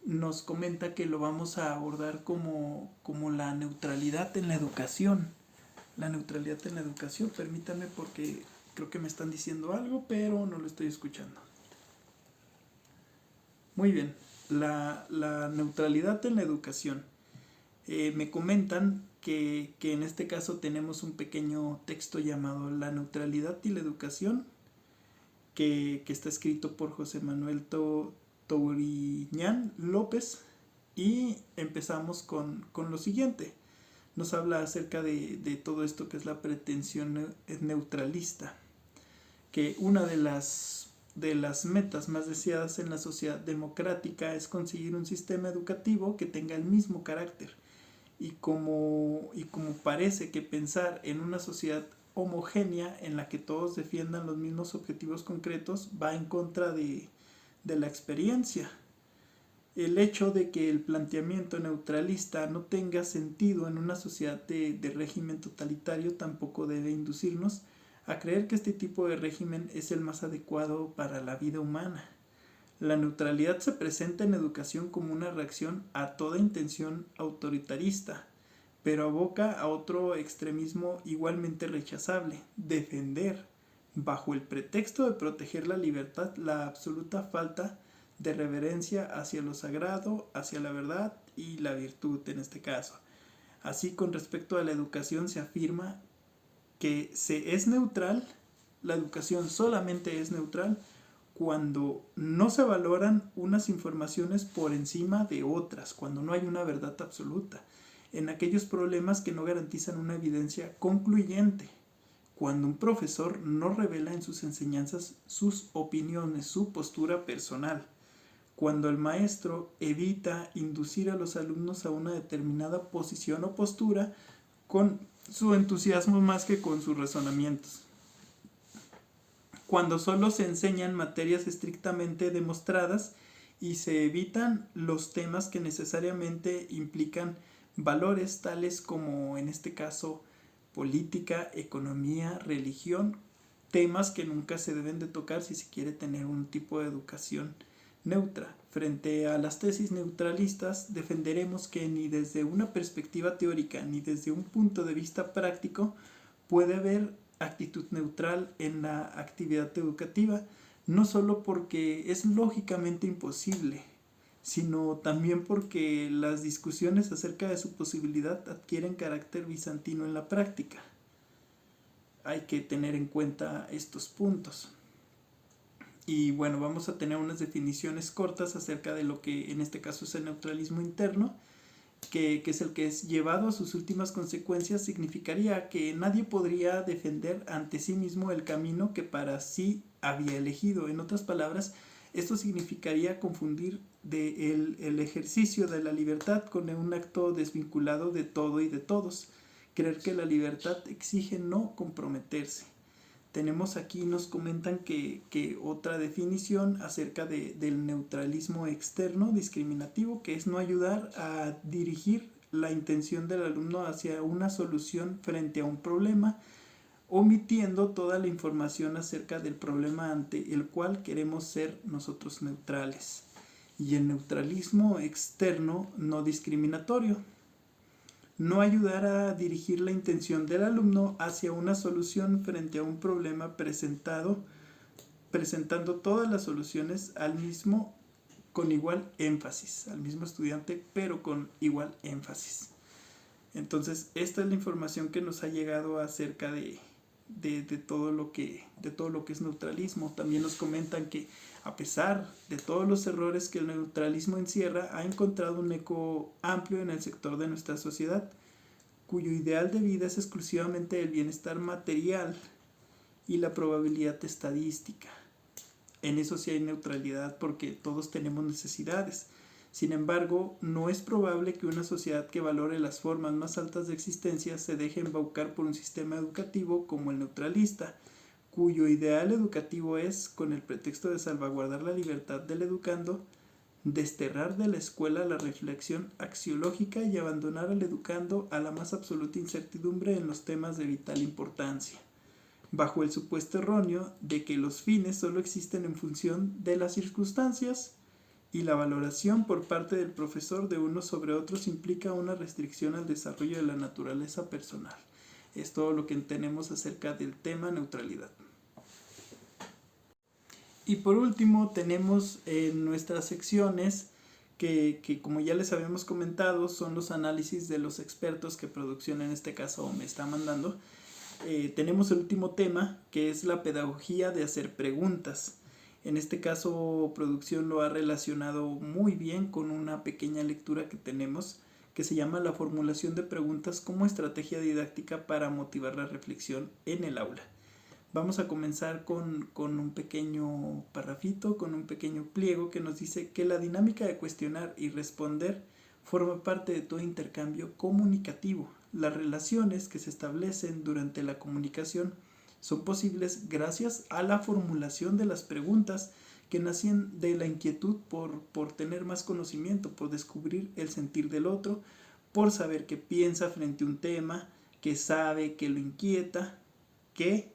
nos comenta que lo vamos a abordar como la neutralidad en la educación. La neutralidad en la educación, permítanme porque creo que me están diciendo algo, pero no lo estoy escuchando. Muy bien, la neutralidad en la educación. Me comentan que en este caso tenemos un pequeño texto llamado La neutralidad y la educación, que está escrito por José Manuel Touriñán López, y empezamos con lo siguiente. Nos habla acerca de todo esto que es la pretensión neutralista, que una de las metas más deseadas en la sociedad democrática es conseguir un sistema educativo que tenga el mismo carácter. Y como parece que pensar en una sociedad homogénea en la que todos defiendan los mismos objetivos concretos va en contra de la experiencia. El hecho de que el planteamiento neutralista no tenga sentido en una sociedad de régimen totalitario tampoco debe inducirnos a creer que este tipo de régimen es el más adecuado para la vida humana. La neutralidad se presenta en educación como una reacción a toda intención autoritarista, pero aboca a otro extremismo igualmente rechazable: defender, bajo el pretexto de proteger la libertad, la absoluta falta de reverencia hacia lo sagrado, hacia la verdad y la virtud en este caso. Así, con respecto a la educación, se afirma que se es neutral, la educación solamente es neutral cuando no se valoran unas informaciones por encima de otras, cuando no hay una verdad absoluta, en aquellos problemas que no garantizan una evidencia concluyente, cuando un profesor no revela en sus enseñanzas sus opiniones, su postura personal, cuando el maestro evita inducir a los alumnos a una determinada posición o postura con su entusiasmo más que con sus razonamientos, cuando solo se enseñan materias estrictamente demostradas y se evitan los temas que necesariamente implican valores tales como, en este caso, política, economía, religión temas que nunca se deben de tocar si se quiere tener un tipo de educación neutra. Frente a las tesis neutralistas, defenderemos que ni desde una perspectiva teórica ni desde un punto de vista práctico puede haber actitud neutral en la actividad educativa, no solo porque es lógicamente imposible, sino también porque las discusiones acerca de su posibilidad adquieren carácter bizantino en la práctica. Hay que tener en cuenta estos puntos. Y bueno, vamos a tener unas definiciones cortas acerca de lo que en este caso es el neutralismo interno, que es el que es llevado a sus últimas consecuencias. Significaría que nadie podría defender ante sí mismo el camino que para sí había elegido. En otras palabras, esto significaría confundir el ejercicio de la libertad con un acto desvinculado de todo y de todos. Creer que la libertad exige no comprometerse. Tenemos aquí, nos comentan que otra definición acerca del neutralismo externo discriminativo, que es no ayudar a dirigir la intención del alumno hacia una solución frente a un problema, omitiendo toda la información acerca del problema ante el cual queremos ser nosotros neutrales. Y el neutralismo externo no discriminatorio, no ayudar a dirigir la intención del alumno hacia una solución frente a un problema presentando todas las soluciones al mismo con igual énfasis, al mismo estudiante, pero con igual énfasis. Entonces, esta es la información que nos ha llegado acerca de todo lo que es neutralismo. También nos comentan que a pesar de todos los errores que el neutralismo encierra, ha encontrado un eco amplio en el sector de nuestra sociedad, cuyo ideal de vida es exclusivamente el bienestar material y la probabilidad estadística. En eso sí hay neutralidad porque todos tenemos necesidades. Sin embargo, no es probable que una sociedad que valore las formas más altas de existencia se deje embaucar por un sistema educativo como el neutralista, cuyo ideal educativo es, con el pretexto de salvaguardar la libertad del educando, desterrar de la escuela la reflexión axiológica y abandonar al educando a la más absoluta incertidumbre en los temas de vital importancia, bajo el supuesto erróneo de que los fines solo existen en función de las circunstancias y la valoración por parte del profesor de unos sobre otros implica una restricción al desarrollo de la naturaleza personal. Es todo lo que tenemos acerca del tema neutralidad. Y por último tenemos en nuestras secciones que como ya les habíamos comentado son los análisis de los expertos que producción en este caso me está mandando. Tenemos el último tema que es la pedagogía de hacer preguntas. En este caso producción lo ha relacionado muy bien con una pequeña lectura que tenemos que se llama la formulación de preguntas como estrategia didáctica para motivar la reflexión en el aula. Vamos a comenzar con un pequeño parrafito, con un pequeño pliego que nos dice que la dinámica de cuestionar y responder forma parte de todo intercambio comunicativo. Las relaciones que se establecen durante la comunicación son posibles gracias a la formulación de las preguntas que nacen de la inquietud por tener más conocimiento, por descubrir el sentir del otro, por saber qué piensa frente a un tema, qué sabe, qué lo inquieta, qué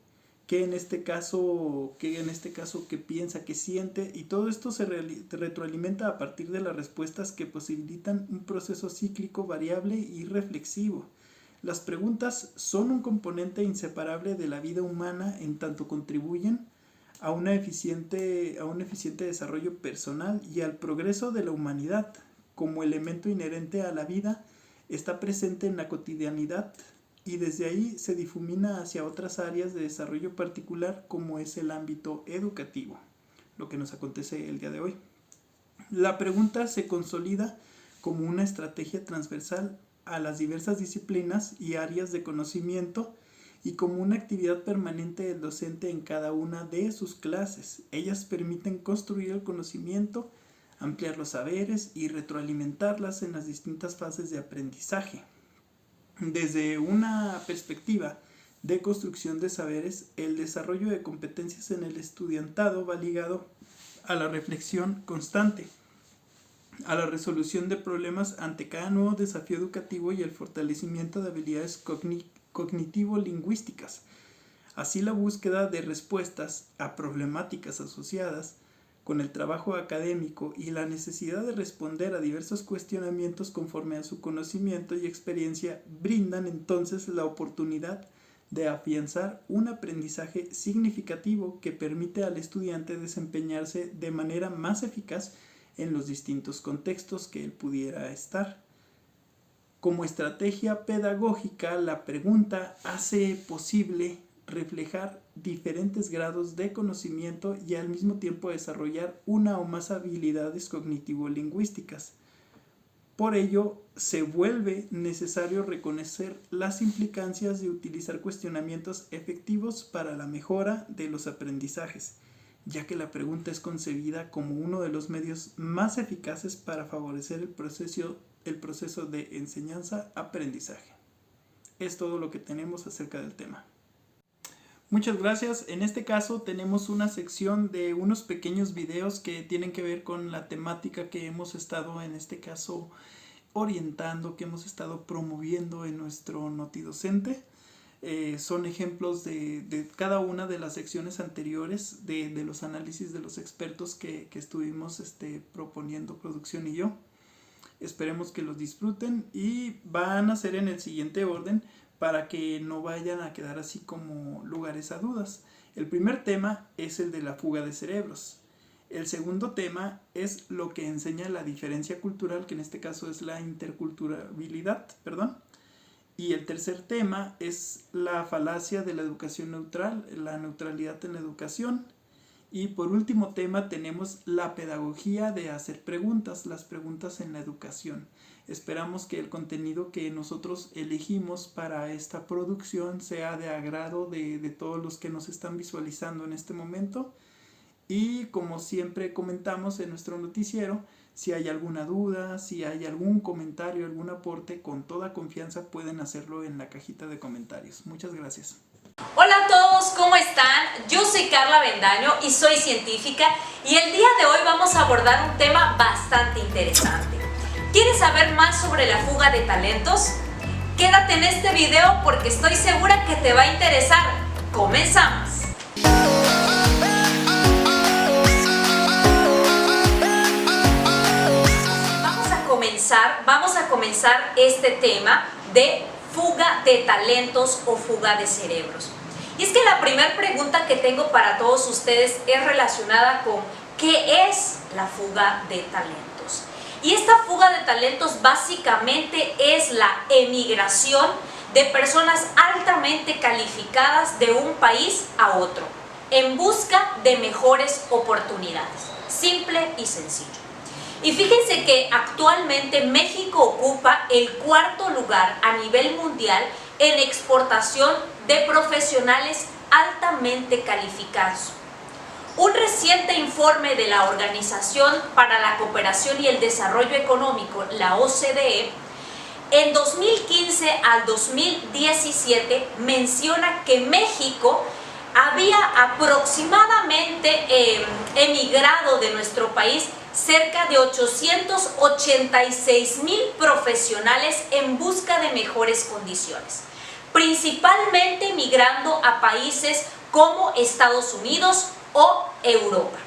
en este caso qué piensa, qué siente, y todo esto se retroalimenta a partir de las respuestas que posibilitan un proceso cíclico, variable y reflexivo. Las preguntas son un componente inseparable de la vida humana en tanto contribuyen a un eficiente desarrollo personal y al progreso de la humanidad. Como elemento inherente a la vida, está presente en la cotidianidad y desde ahí se difumina hacia otras áreas de desarrollo particular como es el ámbito educativo, lo que nos acontece el día de hoy. La pregunta se consolida como una estrategia transversal a las diversas disciplinas y áreas de conocimiento y como una actividad permanente del docente en cada una de sus clases. Ellas permiten construir el conocimiento, ampliar los saberes y retroalimentarlas en las distintas fases de aprendizaje. Desde una perspectiva de construcción de saberes, el desarrollo de competencias en el estudiantado va ligado a la reflexión constante, a la resolución de problemas ante cada nuevo desafío educativo y el fortalecimiento de habilidades cognitivo-lingüísticas. Así, la búsqueda de respuestas a problemáticas asociadas con el trabajo académico y la necesidad de responder a diversos cuestionamientos conforme a su conocimiento y experiencia brindan entonces la oportunidad de afianzar un aprendizaje significativo que permite al estudiante desempeñarse de manera más eficaz en los distintos contextos que él pudiera estar. Como estrategia pedagógica, la pregunta hace posible reflejar diferentes grados de conocimiento y al mismo tiempo desarrollar una o más habilidades cognitivo-lingüísticas. Por ello, se vuelve necesario reconocer las implicancias de utilizar cuestionamientos efectivos para la mejora de los aprendizajes, ya que la pregunta es concebida como uno de los medios más eficaces para favorecer el proceso de enseñanza-aprendizaje. Es todo lo que tenemos acerca del tema. Muchas gracias. En este caso tenemos una sección de unos pequeños videos que tienen que ver con la temática que hemos estado, en este caso, orientando, que hemos estado promoviendo en nuestro Notidocente. Son ejemplos de cada una de las secciones anteriores de los análisis de los expertos que estuvimos proponiendo producción y yo. Esperemos que los disfruten y van a ser en el siguiente orden para que no vayan a quedar así como lugares a dudas. El primer tema es el de la fuga de cerebros. El segundo tema es lo que enseña la diferencia cultural, que en este caso es la interculturabilidad, Y el tercer tema es la falacia de la educación neutral, la neutralidad en la educación. Y por último tema tenemos la pedagogía de hacer preguntas, las preguntas en la educación. Esperamos que el contenido que nosotros elegimos para esta producción sea de agrado de todos los que nos están visualizando en este momento. Y como siempre comentamos en nuestro noticiero, si hay alguna duda, si hay algún comentario, algún aporte, con toda confianza pueden hacerlo en la cajita de comentarios. Muchas gracias. Hola a todos, ¿cómo están? Yo soy Carla Bendaño y soy científica y el día de hoy vamos a abordar un tema bastante interesante. ¿Quieres saber más sobre la fuga de talentos? Quédate en este video porque estoy segura que te va a interesar. ¡Comenzamos! Vamos a comenzar este tema de fuga de talentos o fuga de cerebros. Y es que la primera pregunta que tengo para todos ustedes es relacionada con ¿qué es la fuga de talentos? Y esta fuga de talentos básicamente es la emigración de personas altamente calificadas de un país a otro en busca de mejores oportunidades. Simple y sencillo. Y fíjense que actualmente México ocupa el cuarto lugar a nivel mundial en exportación de profesionales altamente calificados. Un reciente informe de la Organización para la Cooperación y el Desarrollo Económico, la OCDE, en 2015 al 2017 menciona que México había aproximadamente emigrado de nuestro país cerca de 886,000 profesionales en busca de mejores condiciones, principalmente migrando a países como Estados Unidos o Europa.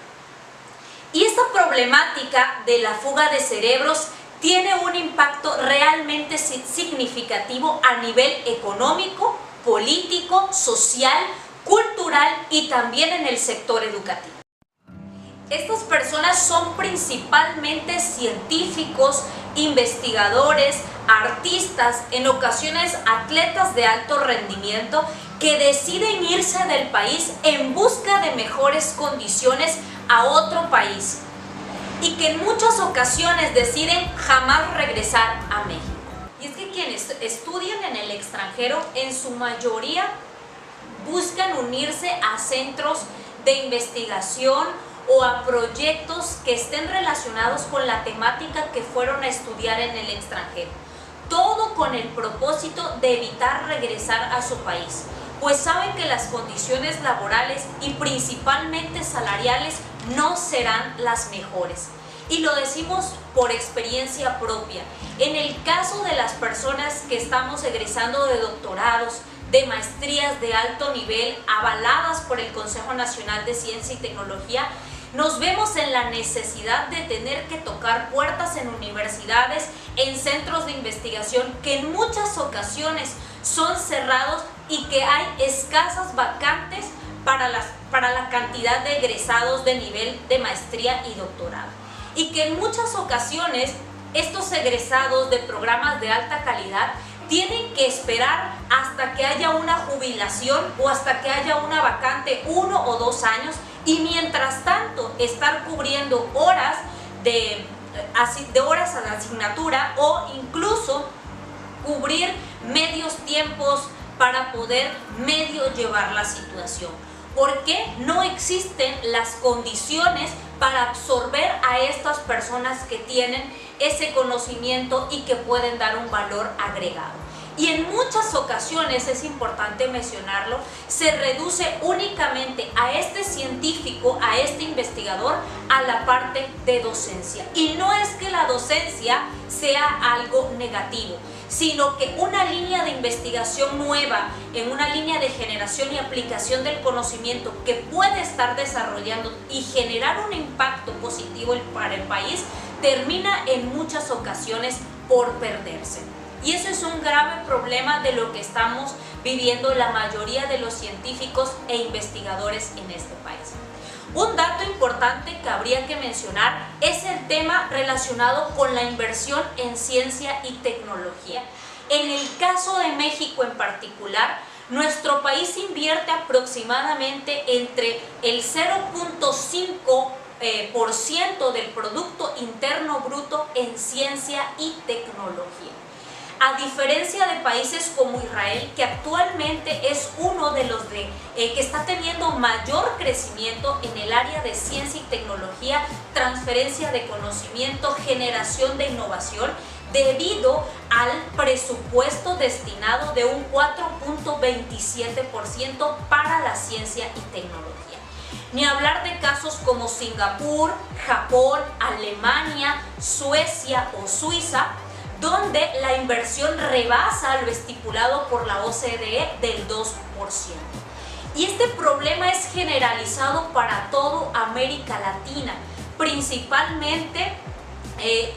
Y esta problemática de la fuga de cerebros tiene un impacto realmente significativo a nivel económico, político, social, cultural y también en el sector educativo. Estas personas son principalmente científicos, investigadores, artistas, en ocasiones atletas de alto rendimiento que deciden irse del país en busca de mejores condiciones a otro país y que en muchas ocasiones deciden jamás regresar a México. Y es que quienes estudian en el extranjero en su mayoría buscan unirse a centros de investigación o a proyectos que estén relacionados con la temática que fueron a estudiar en el extranjero. Todo con el propósito de evitar regresar a su país, pues saben que las condiciones laborales y principalmente salariales no serán las mejores. Y lo decimos por experiencia propia. En el caso de las personas que estamos egresando de doctorados, de maestrías de alto nivel avaladas por el Consejo Nacional de Ciencia y Tecnología, nos vemos en la necesidad de tener que tocar puertas en universidades, en centros de investigación que en muchas ocasiones son cerrados y que hay escasas vacantes para la cantidad de egresados de nivel de maestría y doctorado. Y que en muchas ocasiones estos egresados de programas de alta calidad tienen que esperar hasta que haya una jubilación o hasta que haya una vacante 1 o 2 años, y mientras tanto estar cubriendo horas de horas a la asignatura o incluso cubrir medios tiempos para poder medio llevar la situación. Porque no existen las condiciones para absorber a estas personas que tienen ese conocimiento y que pueden dar un valor agregado. Y en muchas ocasiones, es importante mencionarlo, se reduce únicamente a este científico, a este investigador, a la parte de docencia. Y no es que la docencia sea algo negativo, sino que una línea de investigación nueva, en una línea de generación y aplicación del conocimiento que puede estar desarrollando y generar un impacto positivo para el país, termina en muchas ocasiones por perderse. Y eso es un grave problema de lo que estamos viviendo la mayoría de los científicos e investigadores en este país. Un dato importante que habría que mencionar es el tema relacionado con la inversión en ciencia y tecnología. En el caso de México en particular, nuestro país invierte aproximadamente entre el 0.5% del Producto Interno Bruto en ciencia y tecnología. A diferencia de países como Israel, que actualmente es uno de los que está teniendo mayor crecimiento en el área de ciencia y tecnología, transferencia de conocimiento, generación de innovación, debido al presupuesto destinado de un 4.27% para la ciencia y tecnología. Ni hablar de casos como Singapur, Japón, Alemania, Suecia o Suiza, donde la inversión rebasa lo estipulado por la OCDE del 2%. Y este problema es generalizado para toda América Latina, principalmente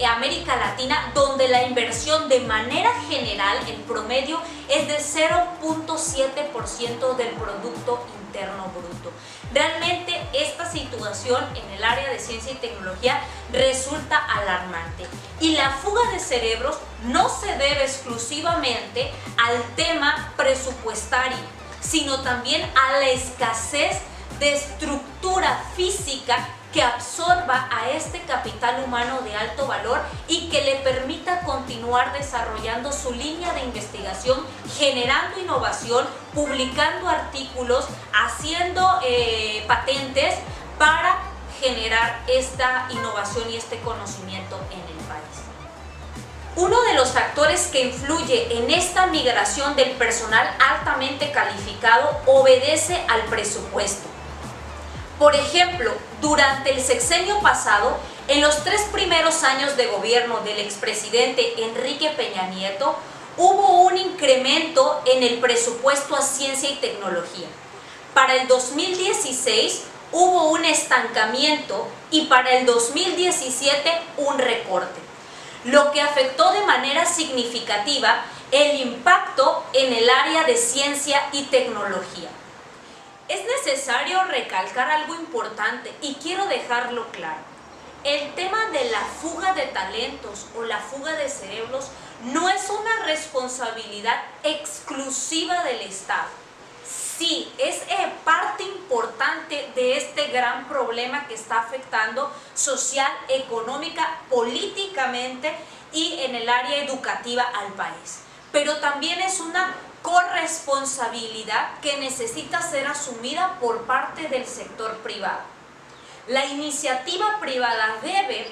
América Latina, donde la inversión de manera general, en promedio, es de 0.7% del Producto Interno Bruto. Realmente esta situación en el área de ciencia y tecnología resulta alarmante. Y la fuga de cerebros no se debe exclusivamente al tema presupuestario, sino también a la escasez de estructura física que absorba a este capital humano de alto valor y que le permita continuar desarrollando su línea de investigación, generando innovación, publicando artículos, haciendo patentes para generar esta innovación y este conocimiento en el país. Uno de los factores que influye en esta migración del personal altamente calificado obedece al presupuesto. Por ejemplo, durante el sexenio pasado, en los 3 primeros años de gobierno del expresidente Enrique Peña Nieto, hubo un incremento en el presupuesto a ciencia y tecnología. Para el 2016 hubo un estancamiento y para el 2017 un recorte, lo que afectó de manera significativa el impacto en el área de ciencia y tecnología. Es necesario recalcar algo importante y quiero dejarlo claro. El tema de la fuga de talentos o la fuga de cerebros no es una responsabilidad exclusiva del Estado. Sí, es parte importante de este gran problema que está afectando social, económica, políticamente y en el área educativa al país. Pero también es una corresponsabilidad que necesita ser asumida por parte del sector privado. La iniciativa privada debe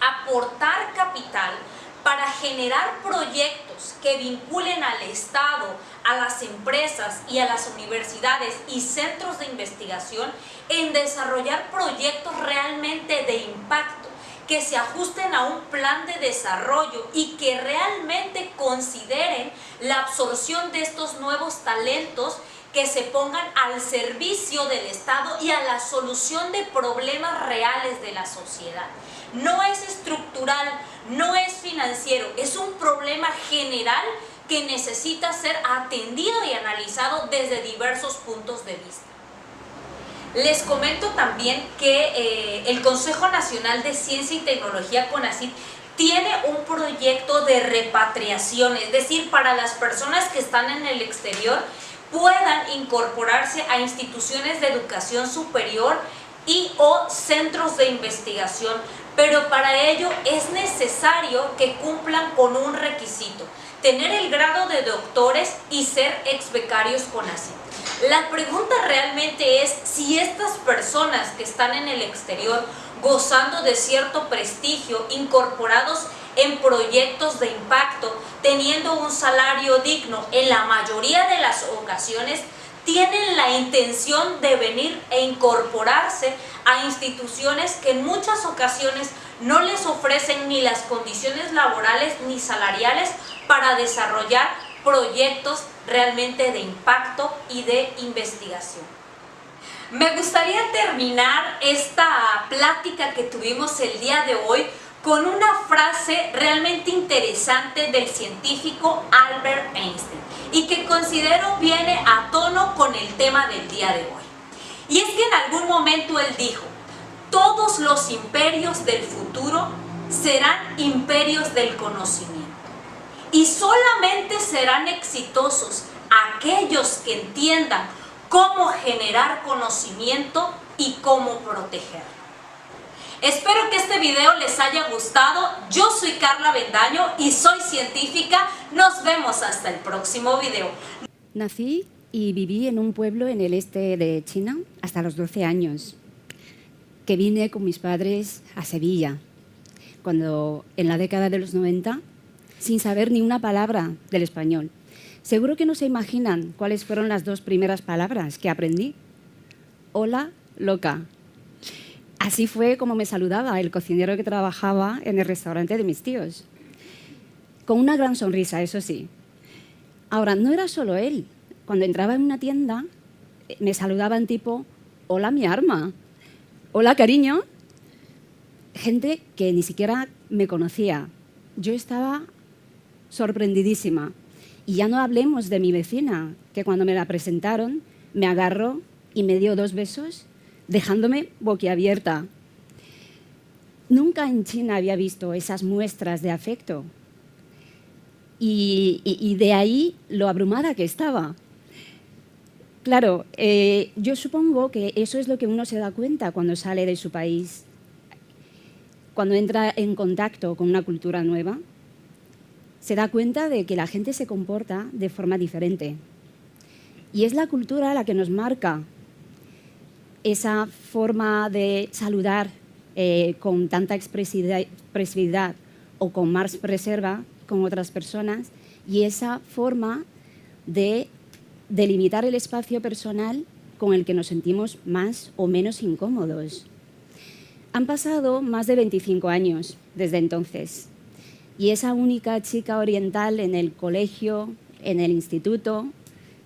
aportar capital para generar proyectos que vinculen al Estado, a las empresas y a las universidades y centros de investigación en desarrollar proyectos realmente de impacto que se ajusten a un plan de desarrollo y que realmente consideren la absorción de estos nuevos talentos que se pongan al servicio del Estado y a la solución de problemas reales de la sociedad. No es estructural, no es financiero, es un problema general que necesita ser atendido y analizado desde diversos puntos de vista. Les comento también que el Consejo Nacional de Ciencia y Tecnología, CONACYT, tiene un proyecto de repatriación, es decir, para las personas que están en el exterior puedan incorporarse a instituciones de educación superior y o centros de investigación, pero para ello es necesario que cumplan con un requisito: tener el grado de doctores y ser ex becarios CONACYT. La pregunta realmente es si estas personas que están en el exterior gozando de cierto prestigio, incorporados en proyectos de impacto, teniendo un salario digno, en la mayoría de las ocasiones tienen la intención de venir e incorporarse a instituciones que en muchas ocasiones no les ofrecen ni las condiciones laborales ni salariales para desarrollar proyectos realmente de impacto y de investigación. Me gustaría terminar esta plática que tuvimos el día de hoy con una frase realmente interesante del científico Albert Einstein y que considero viene a tono con el tema del día de hoy. Y es que en algún momento él dijo: todos los imperios del futuro serán imperios del conocimiento y solamente serán exitosos aquellos que entiendan cómo generar conocimiento y cómo protegerlo. Espero que este video les haya gustado. Yo soy Carla Bendaño y soy científica. Nos vemos hasta el próximo video. Nací y viví en un pueblo en el este de China hasta los 12 años, que vine con mis padres a Sevilla, cuando en la década de los 90, sin saber ni una palabra del español. Seguro que no se imaginan cuáles fueron las dos primeras palabras que aprendí. Hola, loca. Así fue como me saludaba el cocinero que trabajaba en el restaurante de mis tíos. Con una gran sonrisa, eso sí. Ahora, no era solo él. Cuando entraba en una tienda, me saludaban tipo: hola, mi arma. Hola, cariño. Gente que ni siquiera me conocía. Yo estaba sorprendidísima. Y ya no hablemos de mi vecina, que cuando me la presentaron me agarró y me dio 2 besos, dejándome boquiabierta. Nunca en China había visto esas muestras de afecto. Y de ahí lo abrumada que estaba. Claro, yo supongo que eso es lo que uno se da cuenta cuando sale de su país, cuando entra en contacto con una cultura nueva. Se da cuenta de que la gente se comporta de forma diferente. Y es la cultura la que nos marca esa forma de saludar con tanta expresividad o con más reserva con otras personas, y esa forma de delimitar el espacio personal con el que nos sentimos más o menos incómodos. Han pasado más de 25 años desde entonces. Y esa única chica oriental en el colegio, en el instituto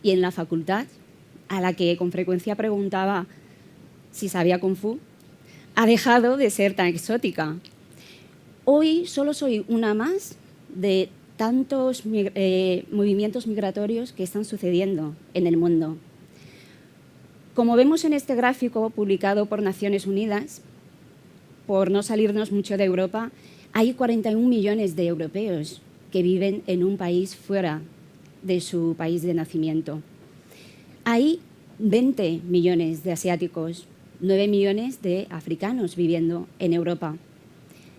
y en la facultad, a la que con frecuencia preguntaba si sabía Kung Fu, ha dejado de ser tan exótica. Hoy solo soy una más de tantos movimientos migratorios que están sucediendo en el mundo. Como vemos en este gráfico publicado por Naciones Unidas, por no salirnos mucho de Europa, hay 41 millones de europeos que viven en un país fuera de su país de nacimiento. Hay 20 millones de asiáticos, 9 millones de africanos viviendo en Europa.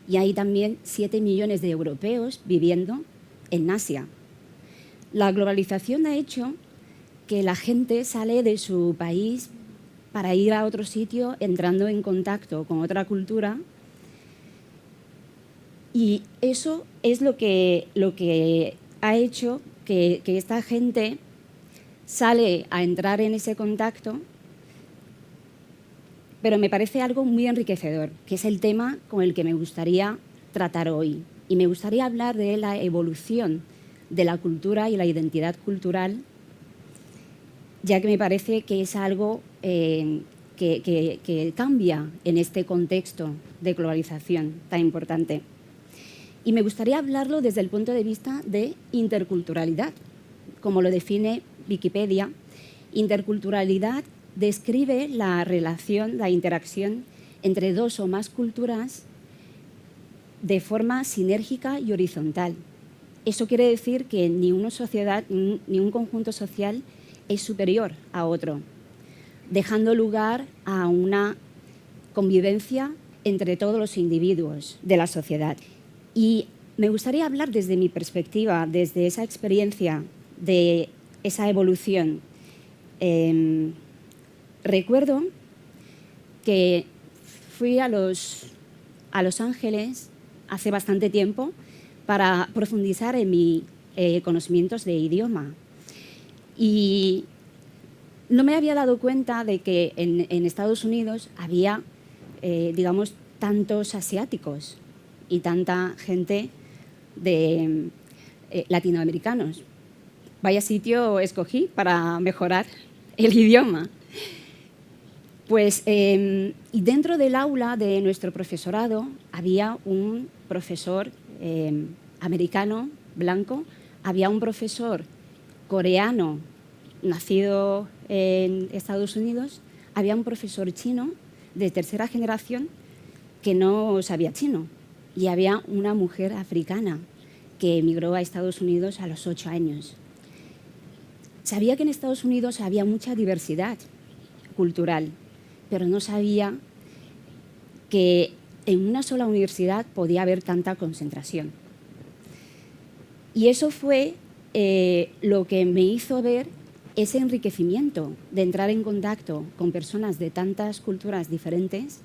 Y hay también 7 millones de europeos viviendo en Asia. La globalización ha hecho que la gente sale de su país para ir a otro sitio, entrando en contacto con otra cultura. Y eso es lo que ha hecho que esta gente sale a entrar en ese contacto pero me parece algo muy enriquecedor, que es el tema con el que me gustaría tratar hoy. Y me gustaría hablar de la evolución de la cultura y la identidad cultural, ya que me parece que es algo que cambia en este contexto de globalización tan importante. Y me gustaría hablarlo desde el punto de vista de interculturalidad. Como lo define Wikipedia, interculturalidad describe la relación, la interacción entre dos o más culturas de forma sinérgica y horizontal. Eso quiere decir que ni una sociedad ni un conjunto social es superior a otro, dejando lugar a una convivencia entre todos los individuos de la sociedad. Y me gustaría hablar desde mi perspectiva, desde esa experiencia de esa evolución. Recuerdo que fui a Los Ángeles hace bastante tiempo para profundizar en mis conocimientos de idioma. Y no me había dado cuenta de que en Estados Unidos había, digamos, tantos asiáticos y tanta gente de latinoamericanos. Vaya sitio escogí para mejorar el idioma. Pues, y dentro del aula de nuestro profesorado había un profesor americano, blanco, había un profesor coreano, nacido en Estados Unidos, había un profesor chino de tercera generación que no sabía chino, y había una mujer africana que emigró a Estados Unidos a los 8 años. Sabía que en Estados Unidos había mucha diversidad cultural, pero no sabía que en una sola universidad podía haber tanta concentración. Y eso fue lo que me hizo ver ese enriquecimiento de entrar en contacto con personas de tantas culturas diferentes,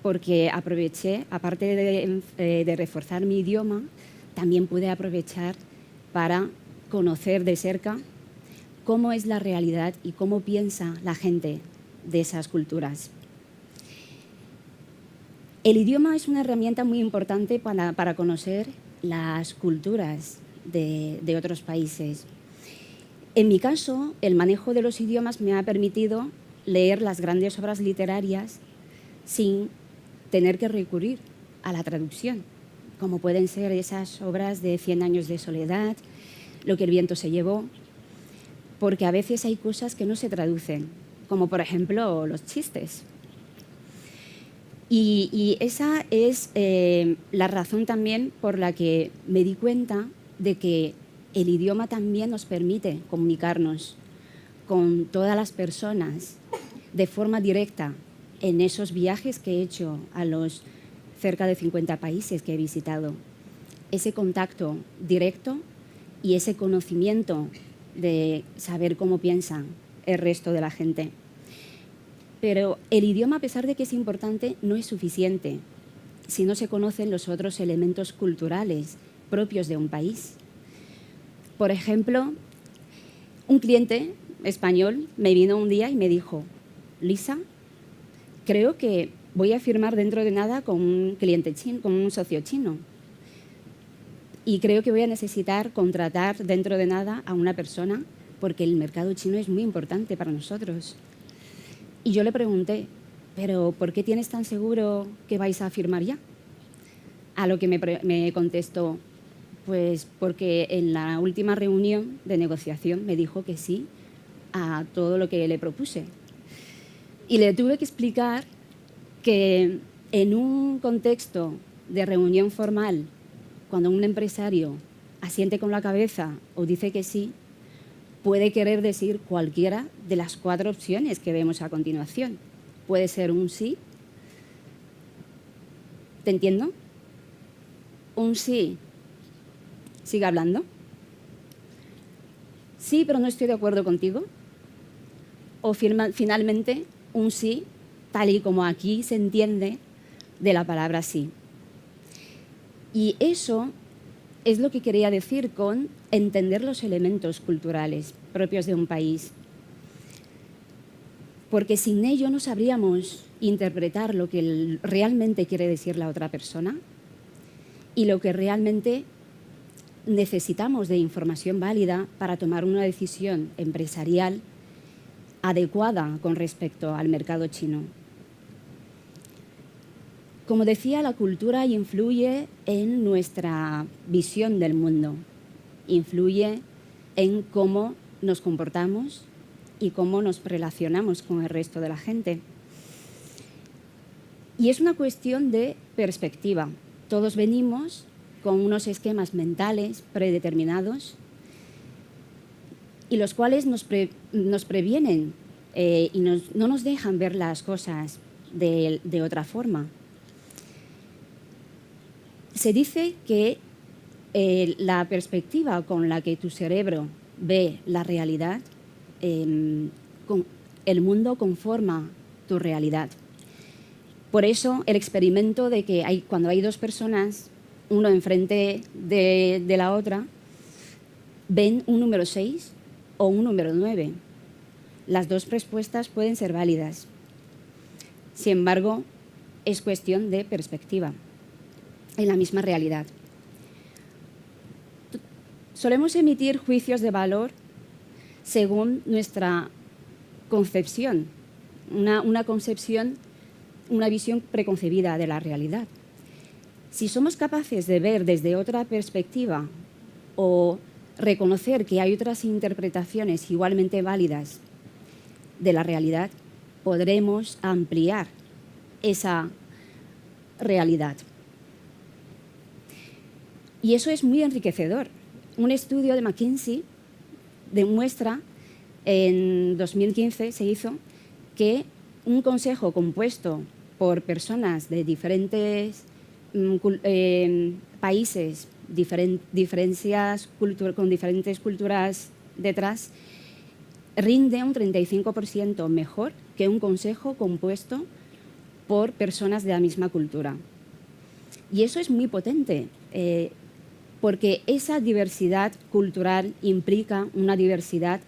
porque aproveché, aparte de reforzar mi idioma, también pude aprovechar para conocer de cerca cómo es la realidad y cómo piensa la gente de esas culturas. El idioma es una herramienta muy importante para conocer las culturas de otros países. En mi caso, el manejo de los idiomas me ha permitido leer las grandes obras literarias sin tener que recurrir a la traducción, como pueden ser esas obras de 100 años de soledad, Lo que el viento se llevó, porque a veces hay cosas que no se traducen, como por ejemplo los chistes. Y esa es la razón también por la que me di cuenta de que el idioma también nos permite comunicarnos con todas las personas de forma directa en esos viajes que he hecho a los cerca de 50 países que he visitado. Ese contacto directo y ese conocimiento de saber cómo piensan el resto de la gente. Pero el idioma, a pesar de que es importante, no es suficiente si no se conocen los otros elementos culturales propios de un país. Por ejemplo, un cliente español me vino un día y me dijo: Lisa, creo que voy a firmar dentro de nada con un cliente chino, con un socio chino. Y creo que voy a necesitar contratar dentro de nada a una persona porque el mercado chino es muy importante para nosotros. Y yo le pregunté: ¿pero por qué tienes tan seguro que vais a firmar ya? A lo que me contestó: pues porque en la última reunión de negociación me dijo que sí a todo lo que le propuse. Y le tuve que explicar que en un contexto de reunión formal, cuando un empresario asiente con la cabeza o dice que sí, puede querer decir cualquiera de las 4 opciones que vemos a continuación. Puede ser un sí. ¿Te entiendo? Un sí. Sigue hablando. Sí, pero no estoy de acuerdo contigo. O finalmente un sí, tal y como aquí se entiende de la palabra sí. Y eso es lo que quería decir con entender los elementos culturales propios de un país. porque sin ello no sabríamos interpretar lo que realmente quiere decir la otra persona y lo que realmente necesitamos de información válida para tomar una decisión empresarial adecuada con respecto al mercado chino. Como decía, la cultura influye en nuestra visión del mundo, influye en cómo nos comportamos y cómo nos relacionamos con el resto de la gente. Y es una cuestión de perspectiva. Todos venimos con unos esquemas mentales predeterminados y los cuales nos previenen y no nos dejan ver las cosas de otra forma. Se dice que la perspectiva con la que tu cerebro ve la realidad, el mundo conforma tu realidad. Por eso el experimento de que cuando hay dos personas, uno enfrente de la otra, ven un número 6 o un número 9. Las dos respuestas pueden ser válidas. Sin embargo, es cuestión de perspectiva en la misma realidad. Solemos emitir juicios de valor según nuestra concepción, una concepción, una visión preconcebida de la realidad. Si somos capaces de ver desde otra perspectiva o reconocer que hay otras interpretaciones igualmente válidas de la realidad, podremos ampliar esa realidad. Y eso es muy enriquecedor. Un estudio de McKinsey demuestra, en 2015 se hizo, que un consejo compuesto por personas de diferentes países, con diferentes culturas detrás, rinde un 35% mejor que un consejo compuesto por personas de la misma cultura. Y eso es muy potente, porque esa diversidad cultural implica una diversidad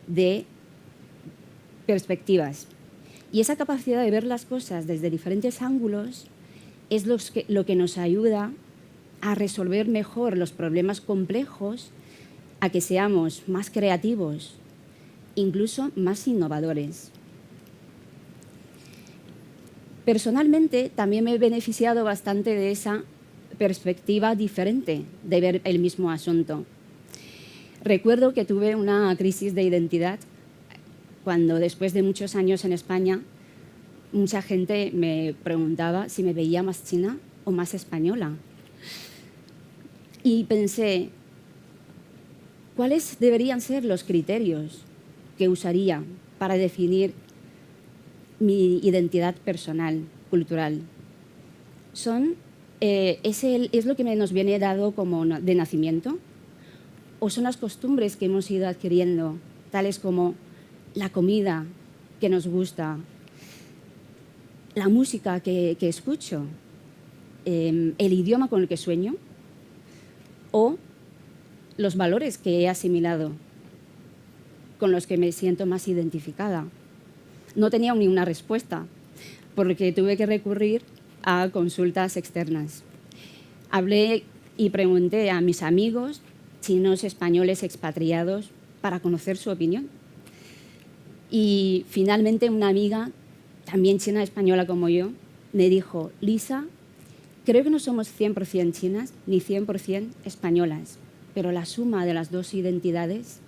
de perspectivas. Y esa capacidad de ver las cosas desde diferentes ángulos es lo que nos ayuda a resolver mejor los problemas complejos, a que seamos más creativos, incluso más innovadores. Personalmente, también me he beneficiado bastante de esa perspectiva diferente de ver el mismo asunto. Recuerdo que tuve una crisis de identidad cuando, después de muchos años en España, mucha gente me preguntaba si me veía más china o más española. Y pensé, ¿cuáles deberían ser los criterios que usaría para definir mi identidad personal, cultural? ¿Es lo que nos viene dado como de nacimiento? ¿O son las costumbres que hemos ido adquiriendo, tales como la comida que nos gusta, la música que escucho, el idioma con el que sueño, o los valores que he asimilado, con los que me siento más identificada? No tenía ni una respuesta, porque tuve que recurrir a consultas externas. Hablé y pregunté a mis amigos chinos, españoles, expatriados, para conocer su opinión. Y finalmente una amiga, también china española como yo, me dijo: Lisa, creo que no somos 100% chinas ni 100% españolas, pero la suma de las dos identidades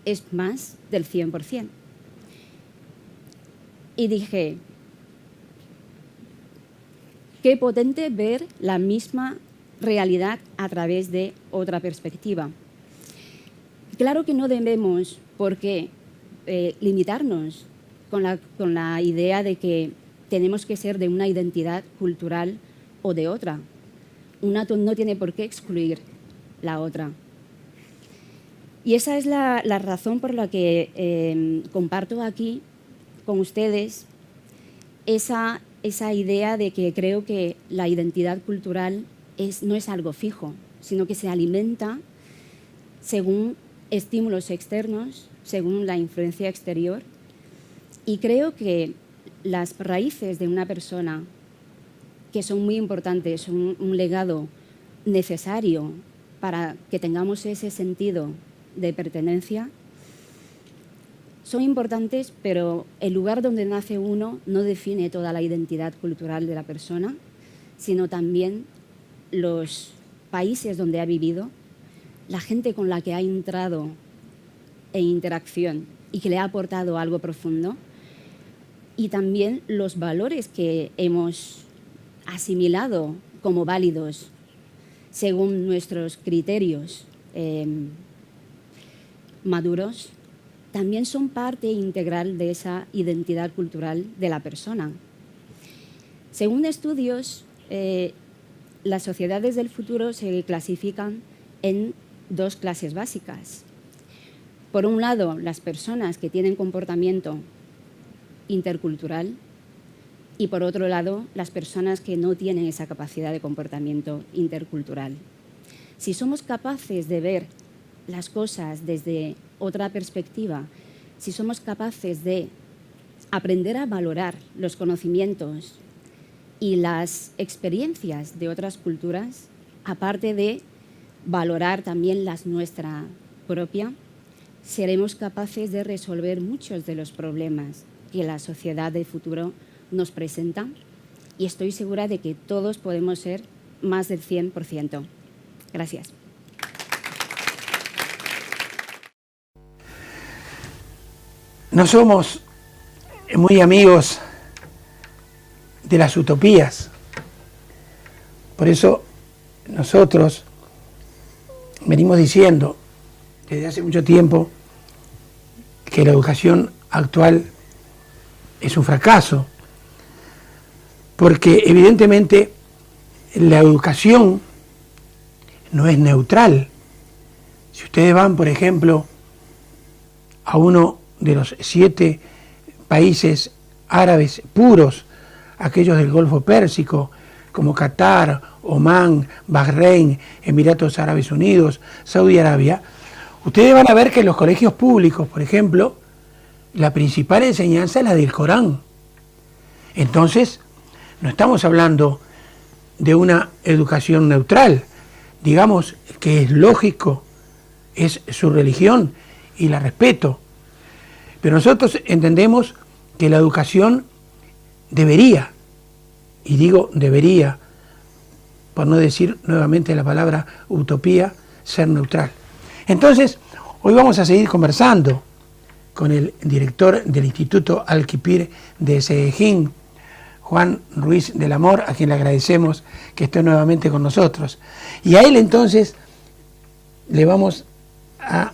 es más del 100%. Y dije, qué potente ver la misma realidad a través de otra perspectiva. Claro que no debemos por qué limitarnos con la idea de que tenemos que ser de una identidad cultural o de otra. Una no tiene por qué excluir la otra. Y esa es la razón por la que comparto aquí con ustedes esa idea de que creo que la identidad cultural no es algo fijo, sino que se alimenta según estímulos externos, según la influencia exterior, Y creo que las raíces de una persona, que son muy importantes, un legado necesario para que tengamos ese sentido de pertenencia, son importantes, pero el lugar donde nace uno no define toda la identidad cultural de la persona, sino también los países donde ha vivido, la gente con la que ha entrado en interacción y que le ha aportado algo profundo, y también los valores que hemos asimilado como válidos según nuestros criterios maduros, también son parte integral de esa identidad cultural de la persona. Según estudios, las sociedades del futuro se clasifican en dos clases básicas. Por un lado, las personas que tienen comportamiento intercultural y, por otro lado, las personas que no tienen esa capacidad de comportamiento intercultural. Si somos capaces de ver las cosas desde otra perspectiva, si somos capaces de aprender a valorar los conocimientos y las experiencias de otras culturas, aparte de valorar también las nuestra propia, seremos capaces de resolver muchos de los problemas que la sociedad del futuro nos presenta, y estoy segura de que todos podemos ser más del 100%. Gracias. No somos muy amigos de las utopías. Por eso nosotros venimos diciendo desde hace mucho tiempo que la educación actual es un fracaso, porque evidentemente la educación no es neutral. Si ustedes van, por ejemplo, a uno de los 7 países árabes puros, aquellos del Golfo Pérsico, como Qatar, Omán, Bahrein, Emiratos Árabes Unidos, Saudi Arabia, ustedes van a ver que en los colegios públicos, por ejemplo, la principal enseñanza es la del Corán. Entonces, no estamos hablando de una educación neutral, digamos que es lógico, es su religión y la respeto. Pero nosotros entendemos que la educación debería, y digo debería, por no decir nuevamente la palabra utopía, ser neutral. Entonces, hoy vamos a seguir conversando con el director del Instituto Alquipir de Sejín, Juan Ruiz del Amor, a quien le agradecemos que esté nuevamente con nosotros. Y a él entonces le vamos a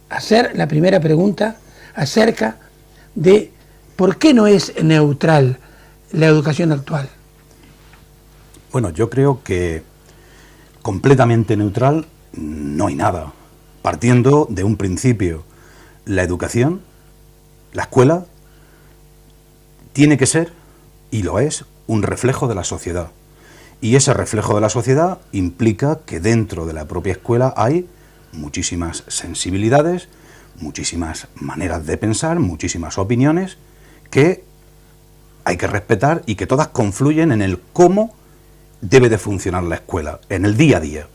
hacer la primera pregunta acerca de por qué no es neutral la educación actual. Bueno, yo creo que completamente neutral no hay nada. Partiendo de un principio, la educación, la escuela, tiene que ser, y lo es, un reflejo de la sociedad. Y ese reflejo de la sociedad implica que dentro de la propia escuela hay muchísimas sensibilidades, muchísimas maneras de pensar, muchísimas opiniones que hay que respetar y que todas confluyen en el cómo debe de funcionar la escuela, en el día a día.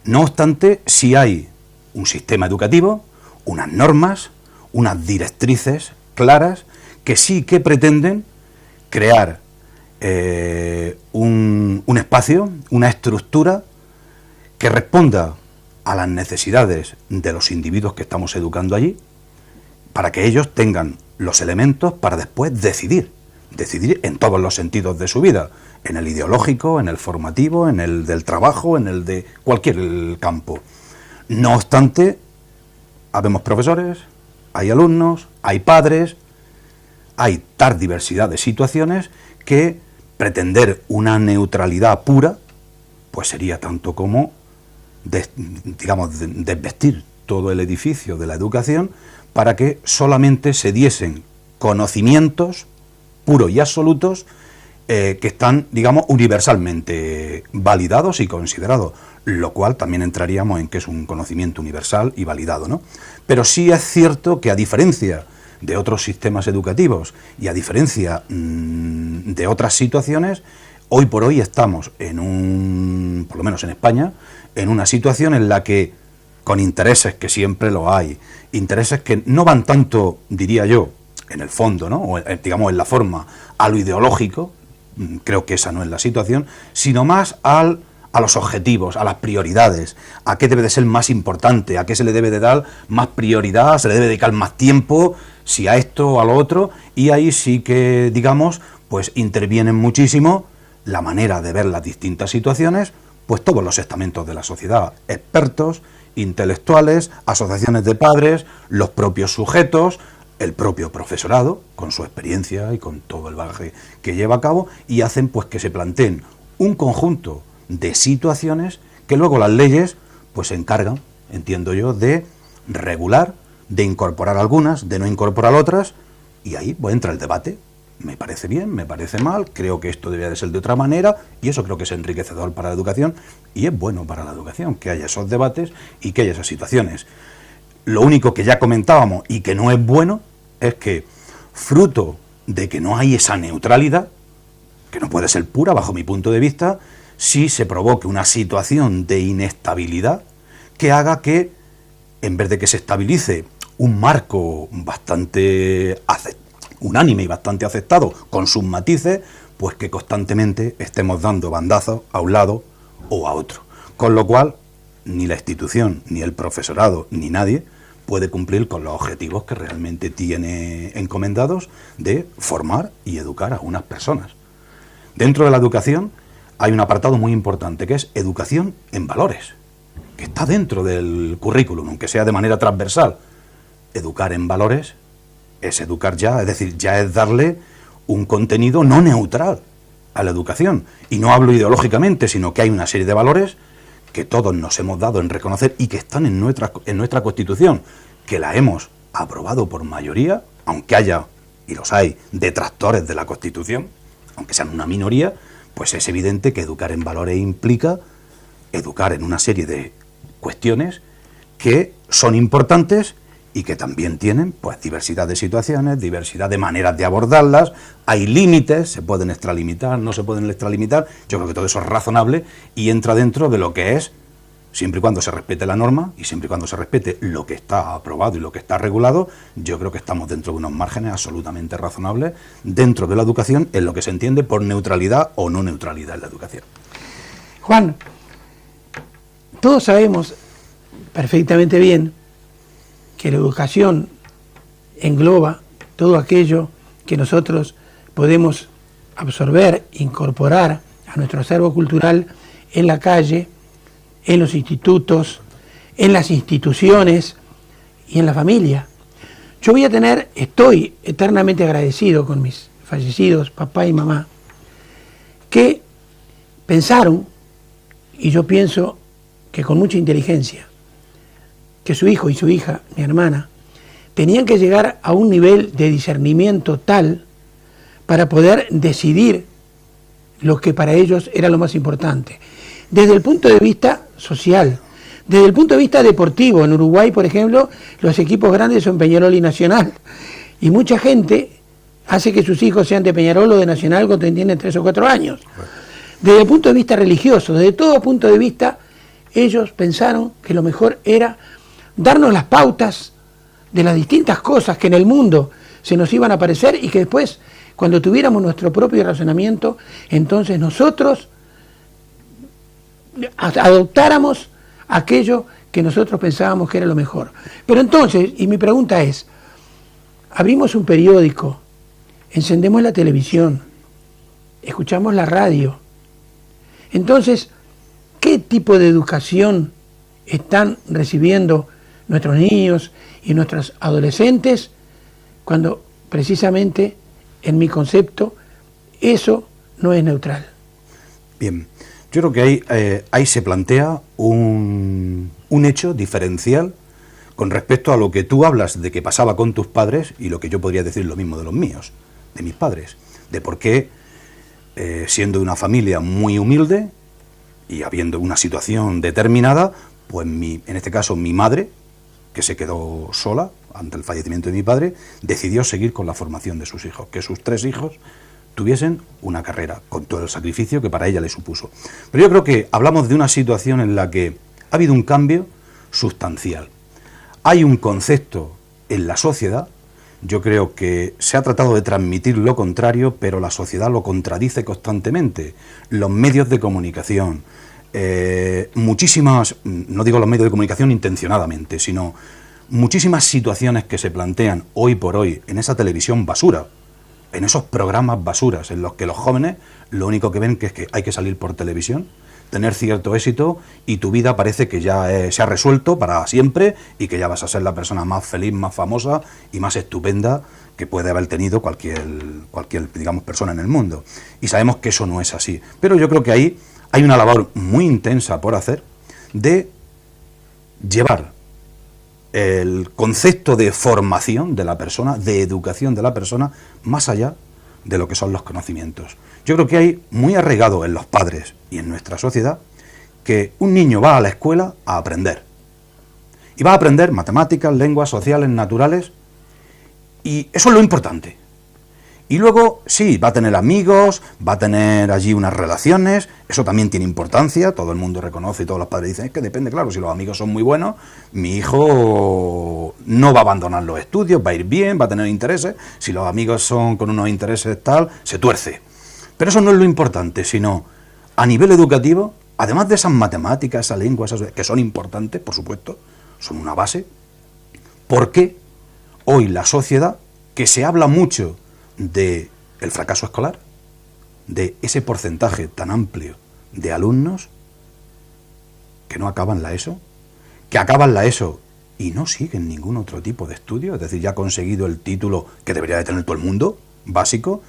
No obstante, sí hay un sistema educativo, unas normas, unas directrices claras que sí que pretenden crear un espacio, una estructura que responda a las necesidades de los individuos que estamos educando allí, para que ellos tengan los elementos para después decidir en todos los sentidos de su vida, en el ideológico, en el formativo, en el del trabajo, en el de cualquier campo. No obstante, habemos profesores, hay alumnos, hay padres, hay tal diversidad de situaciones que pretender una neutralidad pura, pues sería tanto como desvestir todo el edificio de la educación para que solamente se diesen conocimientos puros y absolutos que están, digamos, universalmente validados y considerados, lo cual también entraríamos en que es un conocimiento universal y validado, ¿no? Pero sí es cierto que, a diferencia de otros sistemas educativos y a diferencia de otras situaciones, hoy por hoy estamos por lo menos en España, en una situación en la que, con intereses que siempre lo hay, intereses que no van tanto, diría yo, en el fondo, ¿no? O digamos en la forma, a lo ideológico, creo que esa no es la situación, sino más a los objetivos, a las prioridades, a qué debe de ser más importante, a qué se le debe de dar más prioridad, se le debe dedicar más tiempo, si a esto o a lo otro, y ahí sí que, digamos, pues intervienen muchísimo la manera de ver las distintas situaciones, pues todos los estamentos de la sociedad, expertos, intelectuales, asociaciones de padres, los propios sujetos, el propio profesorado, con su experiencia y con todo el bagaje que lleva a cabo, y hacen pues que se planteen un conjunto de situaciones que luego las leyes pues se encargan, entiendo yo, de regular, de incorporar algunas, de no incorporar otras, y ahí pues entra el debate. Me parece bien, me parece mal, creo que esto debería de ser de otra manera, y eso creo que es enriquecedor para la educación, y es bueno para la educación, que haya esos debates y que haya esas situaciones. Lo único que ya comentábamos y que no es bueno es que, fruto de que no hay esa neutralidad, que no puede ser pura bajo mi punto de vista, sí se provoque una situación de inestabilidad que haga que, en vez de que se estabilice un marco bastante unánime y bastante aceptado, con sus matices, pues que constantemente estemos dando bandazos a un lado o a otro. Con lo cual, ni la institución, ni el profesorado, ni nadie puede cumplir con los objetivos que realmente tiene encomendados de formar y educar a unas personas. Dentro de la educación hay un apartado muy importante que es educación en valores, que está dentro del currículum, aunque sea de manera transversal. Educar en valores es educar ya, es decir, ya es darle un contenido no neutral a la educación. Y no hablo ideológicamente, sino que hay una serie de valores que todos nos hemos dado en reconocer y que están en nuestra Constitución, que la hemos aprobado por mayoría, aunque haya, y los hay, detractores de la Constitución, aunque sean una minoría, pues es evidente que educar en valores implica educar en una serie de cuestiones que son importantes y que también tienen pues diversidad de situaciones, diversidad de maneras de abordarlas, hay límites, se pueden extralimitar, no se pueden extralimitar, yo creo que todo eso es razonable y entra dentro de lo que es, siempre y cuando se respete la norma y siempre y cuando se respete lo que está aprobado y lo que está regulado, yo creo que estamos dentro de unos márgenes absolutamente razonables dentro de la educación en lo que se entiende por neutralidad o no neutralidad en la educación. Juan, todos sabemos perfectamente bien que la educación engloba todo aquello que nosotros podemos absorber, incorporar a nuestro acervo cultural en la calle, en los institutos, en las instituciones y en la familia. Yo estoy eternamente agradecido con mis fallecidos papá y mamá, que pensaron, y yo pienso que con mucha inteligencia, que su hijo y su hija, mi hermana, tenían que llegar a un nivel de discernimiento tal para poder decidir lo que para ellos era lo más importante. Desde el punto de vista social, desde el punto de vista deportivo, en Uruguay, por ejemplo, los equipos grandes son Peñarol y Nacional, y mucha gente hace que sus hijos sean de Peñarol o de Nacional cuando tienen 3 o 4 años. Desde el punto de vista religioso, desde todo punto de vista, ellos pensaron que lo mejor era darnos las pautas de las distintas cosas que en el mundo se nos iban a aparecer y que después, cuando tuviéramos nuestro propio razonamiento, entonces nosotros adoptáramos aquello que nosotros pensábamos que era lo mejor. Pero entonces, y mi pregunta es, abrimos un periódico, encendemos la televisión, escuchamos la radio. Entonces, ¿qué tipo de educación están recibiendo nuestros niños y nuestros adolescentes cuando precisamente, en mi concepto, eso no es neutral? Bien, yo creo que ahí se plantea un hecho diferencial con respecto a lo que tú hablas de que pasaba con tus padres y lo que yo podría decir lo mismo de los míos, de mis padres, de por qué, siendo de una familia muy humilde y habiendo una situación determinada, pues en este caso mi madre, que se quedó sola, ante el fallecimiento de mi padre, decidió seguir con la formación de sus hijos, que sus 3 hijos tuviesen una carrera, con todo el sacrificio que para ella le supuso. Pero yo creo que hablamos de una situación en la que ha habido un cambio sustancial. Hay un concepto en la sociedad, yo creo que se ha tratado de transmitir lo contrario, pero la sociedad lo contradice constantemente. Los medios de comunicación, muchísimas, no digo los medios de comunicación intencionadamente, sino muchísimas situaciones que se plantean hoy por hoy en esa televisión basura, en esos programas basuras en los que los jóvenes lo único que ven que es que hay que salir por televisión, tener cierto éxito y tu vida parece que ya se ha resuelto para siempre y que ya vas a ser la persona más feliz, más famosa y más estupenda que puede haber tenido cualquier digamos, persona en el mundo. Y sabemos que eso no es así. Pero yo creo que ahí hay una labor muy intensa por hacer de llevar el concepto de formación de la persona, de educación de la persona, más allá de lo que son los conocimientos. Yo creo que hay muy arraigado en los padres y en nuestra sociedad que un niño va a la escuela a aprender. Y va a aprender matemáticas, lenguas, sociales, naturales, y eso es lo importante. Y luego, sí, va a tener amigos, va a tener allí unas relaciones, eso también tiene importancia, todo el mundo reconoce y todos los padres dicen, es que depende, claro, si los amigos son muy buenos, mi hijo no va a abandonar los estudios, va a ir bien, va a tener intereses, si los amigos son con unos intereses tal, se tuerce. Pero eso no es lo importante, sino a nivel educativo, además de esas matemáticas, esas lenguas, esas, que son importantes, por supuesto, son una base, ¿por qué hoy la sociedad, que se habla mucho de el fracaso escolar, de ese porcentaje tan amplio de alumnos que no acaban la ESO, que acaban la ESO y no siguen ningún otro tipo de estudio, es decir, ya ha conseguido el título que debería de tener todo el mundo, básico,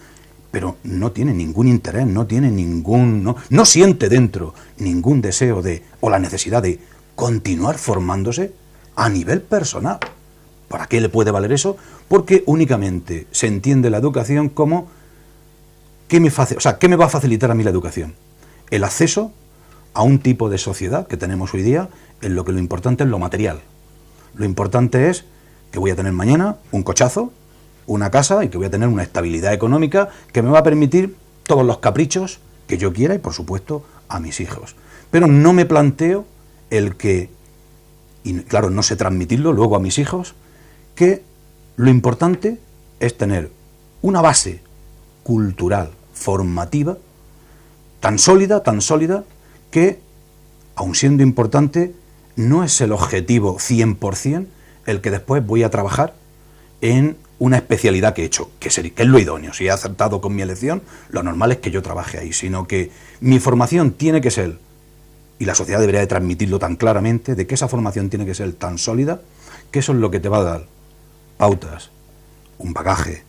pero no tiene ningún interés, no tiene ningún, no siente dentro ningún deseo de, o la necesidad de continuar formándose a nivel personal. ¿Para qué le puede valer eso? Porque únicamente se entiende la educación como ¿qué me va a facilitar a mí la educación? El acceso a un tipo de sociedad que tenemos hoy día en lo que lo importante es lo material. Lo importante es que voy a tener mañana un cochazo, una casa y que voy a tener una estabilidad económica que me va a permitir todos los caprichos que yo quiera y por supuesto a mis hijos. Pero no me planteo el que, y claro, no sé transmitirlo luego a mis hijos, que lo importante es tener una base cultural, formativa, tan sólida, que, aun siendo importante, no es el objetivo 100% el que después voy a trabajar en una especialidad que he hecho, que es lo idóneo. Si he acertado con mi elección, lo normal es que yo trabaje ahí, sino que mi formación tiene que ser, y la sociedad debería de transmitirlo tan claramente, de que esa formación tiene que ser tan sólida, que eso es lo que te va a dar pautas, un bagaje,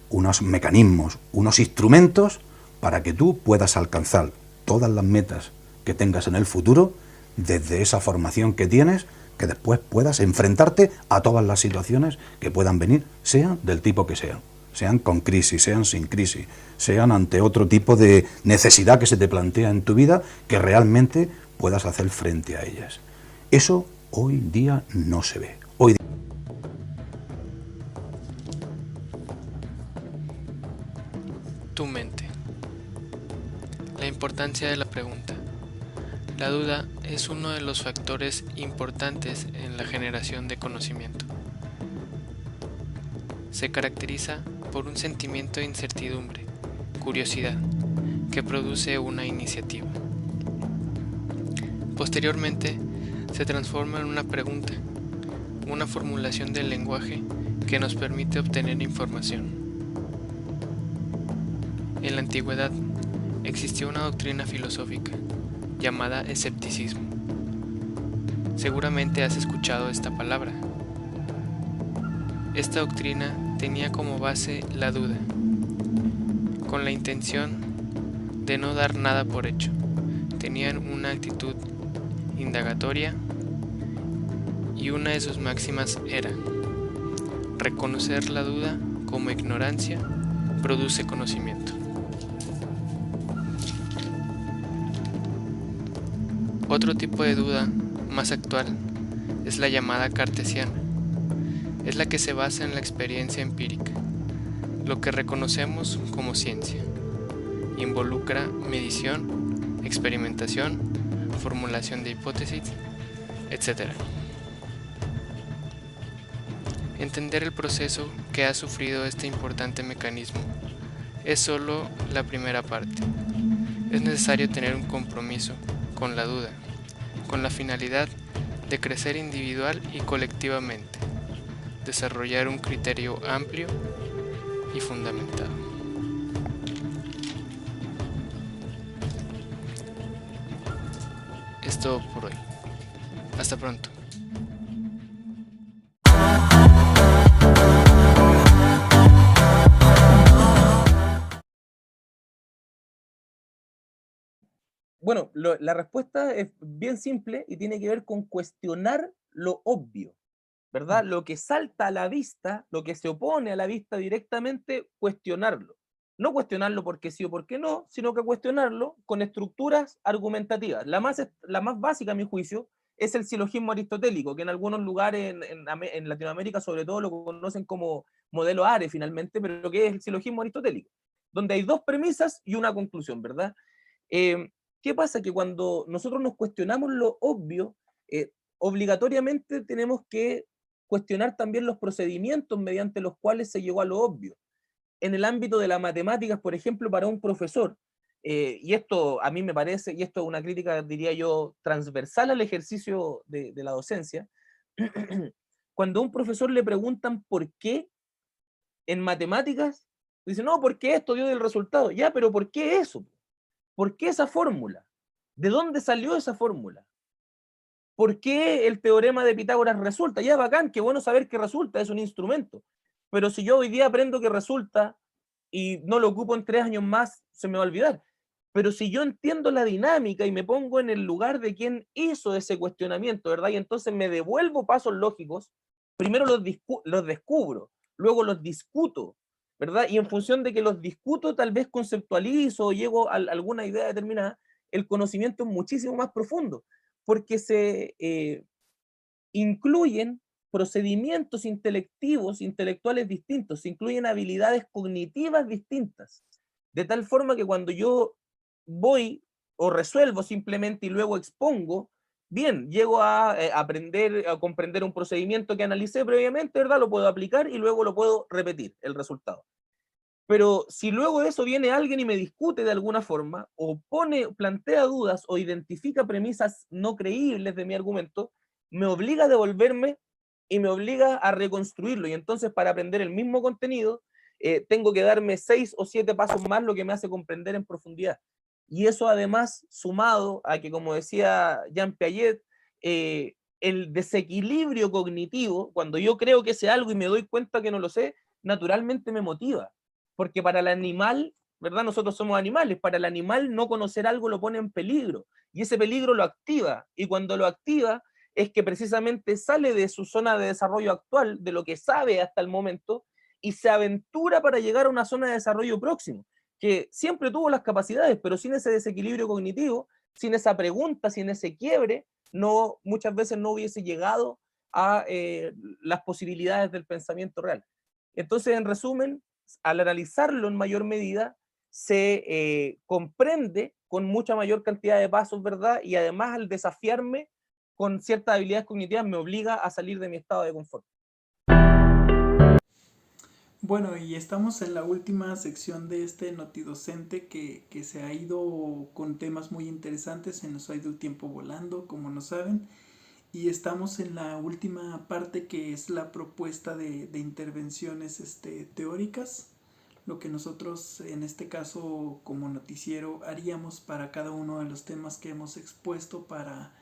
unos mecanismos, unos instrumentos para que tú puedas alcanzar todas las metas que tengas en el futuro desde esa formación que tienes, que después puedas enfrentarte a todas las situaciones que puedan venir, sean del tipo que sean con crisis, sean sin crisis, sean ante otro tipo de necesidad que se te plantea en tu vida, que realmente puedas hacer frente a ellas. Eso hoy día no se ve. Hoy Tu mente. La importancia de la pregunta. La duda es uno de los factores importantes en la generación de conocimiento. Se caracteriza por un sentimiento de incertidumbre, curiosidad, que produce una iniciativa. Posteriormente, se transforma en una pregunta, una formulación del lenguaje que nos permite obtener información. En la antigüedad existió una doctrina filosófica llamada escepticismo. Seguramente has escuchado esta palabra. Esta doctrina tenía como base la duda, con la intención de no dar nada por hecho. Tenían una actitud indagatoria y una de sus máximas era: reconocer la duda como ignorancia produce conocimiento. Otro tipo de duda más actual es la llamada cartesiana. es la que se basa en la experiencia empírica, lo que reconocemos como ciencia. Involucra medición, experimentación, formulación de hipótesis, etc. Entender el proceso que ha sufrido este importante mecanismo es solo la primera parte. Es necesario tener un compromiso con la duda, con la finalidad de crecer individual y colectivamente, desarrollar un criterio amplio y fundamentado. Es todo por hoy. Hasta pronto. Bueno, la respuesta es bien simple y tiene que ver con cuestionar lo obvio, ¿verdad? Lo que salta a la vista, lo que se opone a la vista directamente, cuestionarlo. No cuestionarlo porque sí o porque no, sino que cuestionarlo con estructuras argumentativas. La más básica, a mi juicio, es el silogismo aristotélico, que en algunos lugares en Latinoamérica sobre todo lo conocen como modelo ARE finalmente, pero que es el silogismo aristotélico, donde hay dos premisas y una conclusión, ¿verdad? ¿Qué pasa? Que cuando nosotros nos cuestionamos lo obvio, obligatoriamente tenemos que cuestionar también los procedimientos mediante los cuales se llegó a lo obvio. En el ámbito de las matemáticas, por ejemplo, para un profesor, y esto a mí me parece, y esto es una crítica, diría yo, transversal al ejercicio de la docencia, cuando a un profesor le preguntan por qué en matemáticas, dice, no, porque esto dio el resultado. Ya, pero ¿por qué eso? ¿Por qué esa fórmula? ¿De dónde salió esa fórmula? ¿Por qué el teorema de Pitágoras resulta? Ya, bacán, qué bueno saber que resulta, es un instrumento. Pero si yo hoy día aprendo que resulta y no lo ocupo en 3 años más, se me va a olvidar. Pero si yo entiendo la dinámica y me pongo en el lugar de quien hizo ese cuestionamiento, ¿verdad? Y entonces me devuelvo pasos lógicos, primero los descubro, luego los discuto, ¿verdad? Y en función de que los discuto, tal vez conceptualizo o llego a alguna idea determinada, el conocimiento es muchísimo más profundo, porque se incluyen procedimientos intelectuales distintos, se incluyen habilidades cognitivas distintas, de tal forma que cuando yo voy o resuelvo simplemente y luego expongo, bien, llego a aprender, a comprender un procedimiento que analicé previamente, ¿verdad? Lo puedo aplicar y luego lo puedo repetir, el resultado. Pero si luego de eso viene alguien y me discute de alguna forma, o plantea dudas, o identifica premisas no creíbles de mi argumento, me obliga a devolverme y me obliga a reconstruirlo. Y entonces, para aprender el mismo contenido, tengo que darme 6 o 7 pasos más, lo que me hace comprender en profundidad. Y eso además, sumado a que, como decía Jean Piaget, el desequilibrio cognitivo, cuando yo creo que sé algo y me doy cuenta que no lo sé, naturalmente me motiva. Porque para el animal, ¿verdad? Nosotros somos animales, para el animal no conocer algo lo pone en peligro, y ese peligro lo activa, y cuando lo activa es que precisamente sale de su zona de desarrollo actual, de lo que sabe hasta el momento, y se aventura para llegar a una zona de desarrollo próximo, que siempre tuvo las capacidades, pero sin ese desequilibrio cognitivo, sin esa pregunta, sin ese quiebre, no, muchas veces no hubiese llegado a las posibilidades del pensamiento real. Entonces, en resumen, al analizarlo en mayor medida, se comprende con mucha mayor cantidad de pasos, ¿verdad? Y además, al desafiarme con ciertas habilidades cognitivas, me obliga a salir de mi estado de confort. Bueno, y estamos en la última sección de este notidocente que se ha ido con temas muy interesantes, se nos ha ido el tiempo volando, como no saben, y estamos en la última parte que es la propuesta de intervenciones teóricas, lo que nosotros en este caso como noticiero haríamos para cada uno de los temas que hemos expuesto para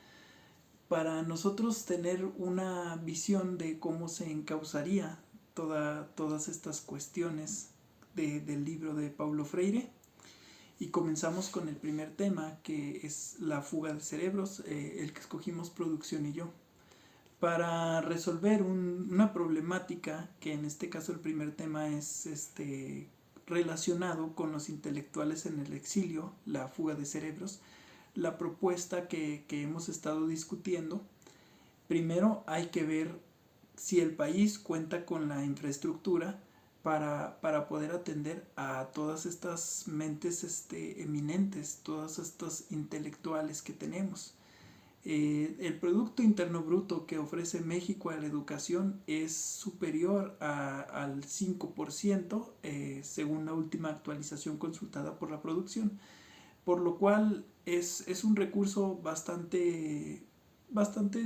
nosotros tener una visión de cómo se encauzaría todas estas cuestiones del libro de Paulo Freire. Y comenzamos con el primer tema, que es la fuga de cerebros, el que escogimos producción y yo, para resolver una problemática que en este caso el primer tema es relacionado con los intelectuales en el exilio, la fuga de cerebros. La propuesta que hemos estado discutiendo, primero hay que ver si el país cuenta con la infraestructura para poder atender a todas estas mentes eminentes, todas estas intelectuales que tenemos. El Producto Interno Bruto que ofrece México a la educación es superior al 5%, según la última actualización consultada por la producción, por lo cual es un recurso bastante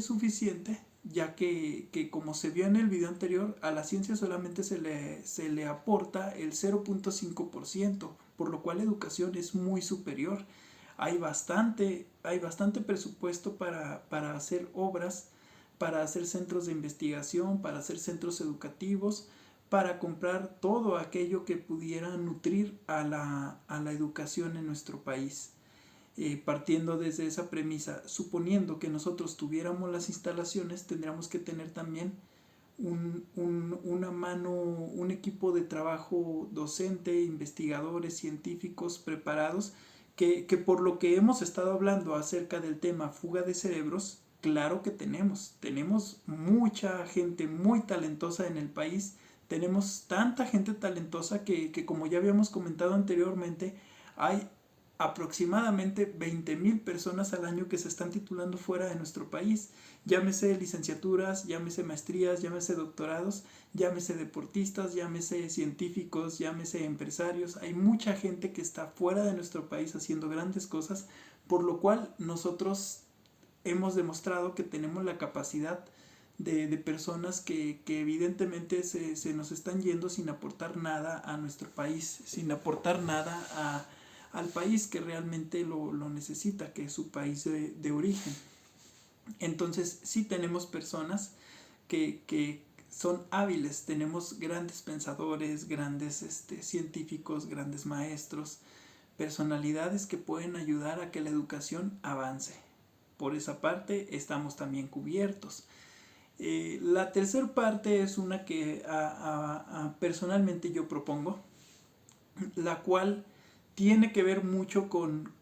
suficiente, ya que como se vio en el video anterior, a la ciencia solamente se le aporta el 0.5%, por lo cual la educación es muy superior. Hay bastante presupuesto para hacer obras, para hacer centros de investigación, para hacer centros educativos, para comprar todo aquello que pudiera nutrir a la educación en nuestro país. Partiendo desde esa premisa, suponiendo que nosotros tuviéramos las instalaciones, tendríamos que tener también un equipo de trabajo docente, investigadores, científicos preparados, que por lo que hemos estado hablando acerca del tema fuga de cerebros, claro que tenemos mucha gente muy talentosa en el país, tenemos tanta gente talentosa que como ya habíamos comentado anteriormente, hay aproximadamente 20,000 personas al año que se están titulando fuera de nuestro país, llámese licenciaturas, llámese maestrías, llámese doctorados, llámese deportistas, llámese científicos, llámese empresarios. Hay mucha gente que está fuera de nuestro país haciendo grandes cosas, por lo cual nosotros hemos demostrado que tenemos la capacidad de personas que evidentemente se nos están yendo sin aportar nada a nuestro país, sin aportar nada al país que realmente lo necesita, que es su país de origen. Entonces sí tenemos personas que son hábiles, tenemos grandes pensadores, grandes científicos, grandes maestros, personalidades que pueden ayudar a que la educación avance. Por esa parte estamos también cubiertos. La tercera parte es una que personalmente yo propongo, la cual tiene que ver mucho con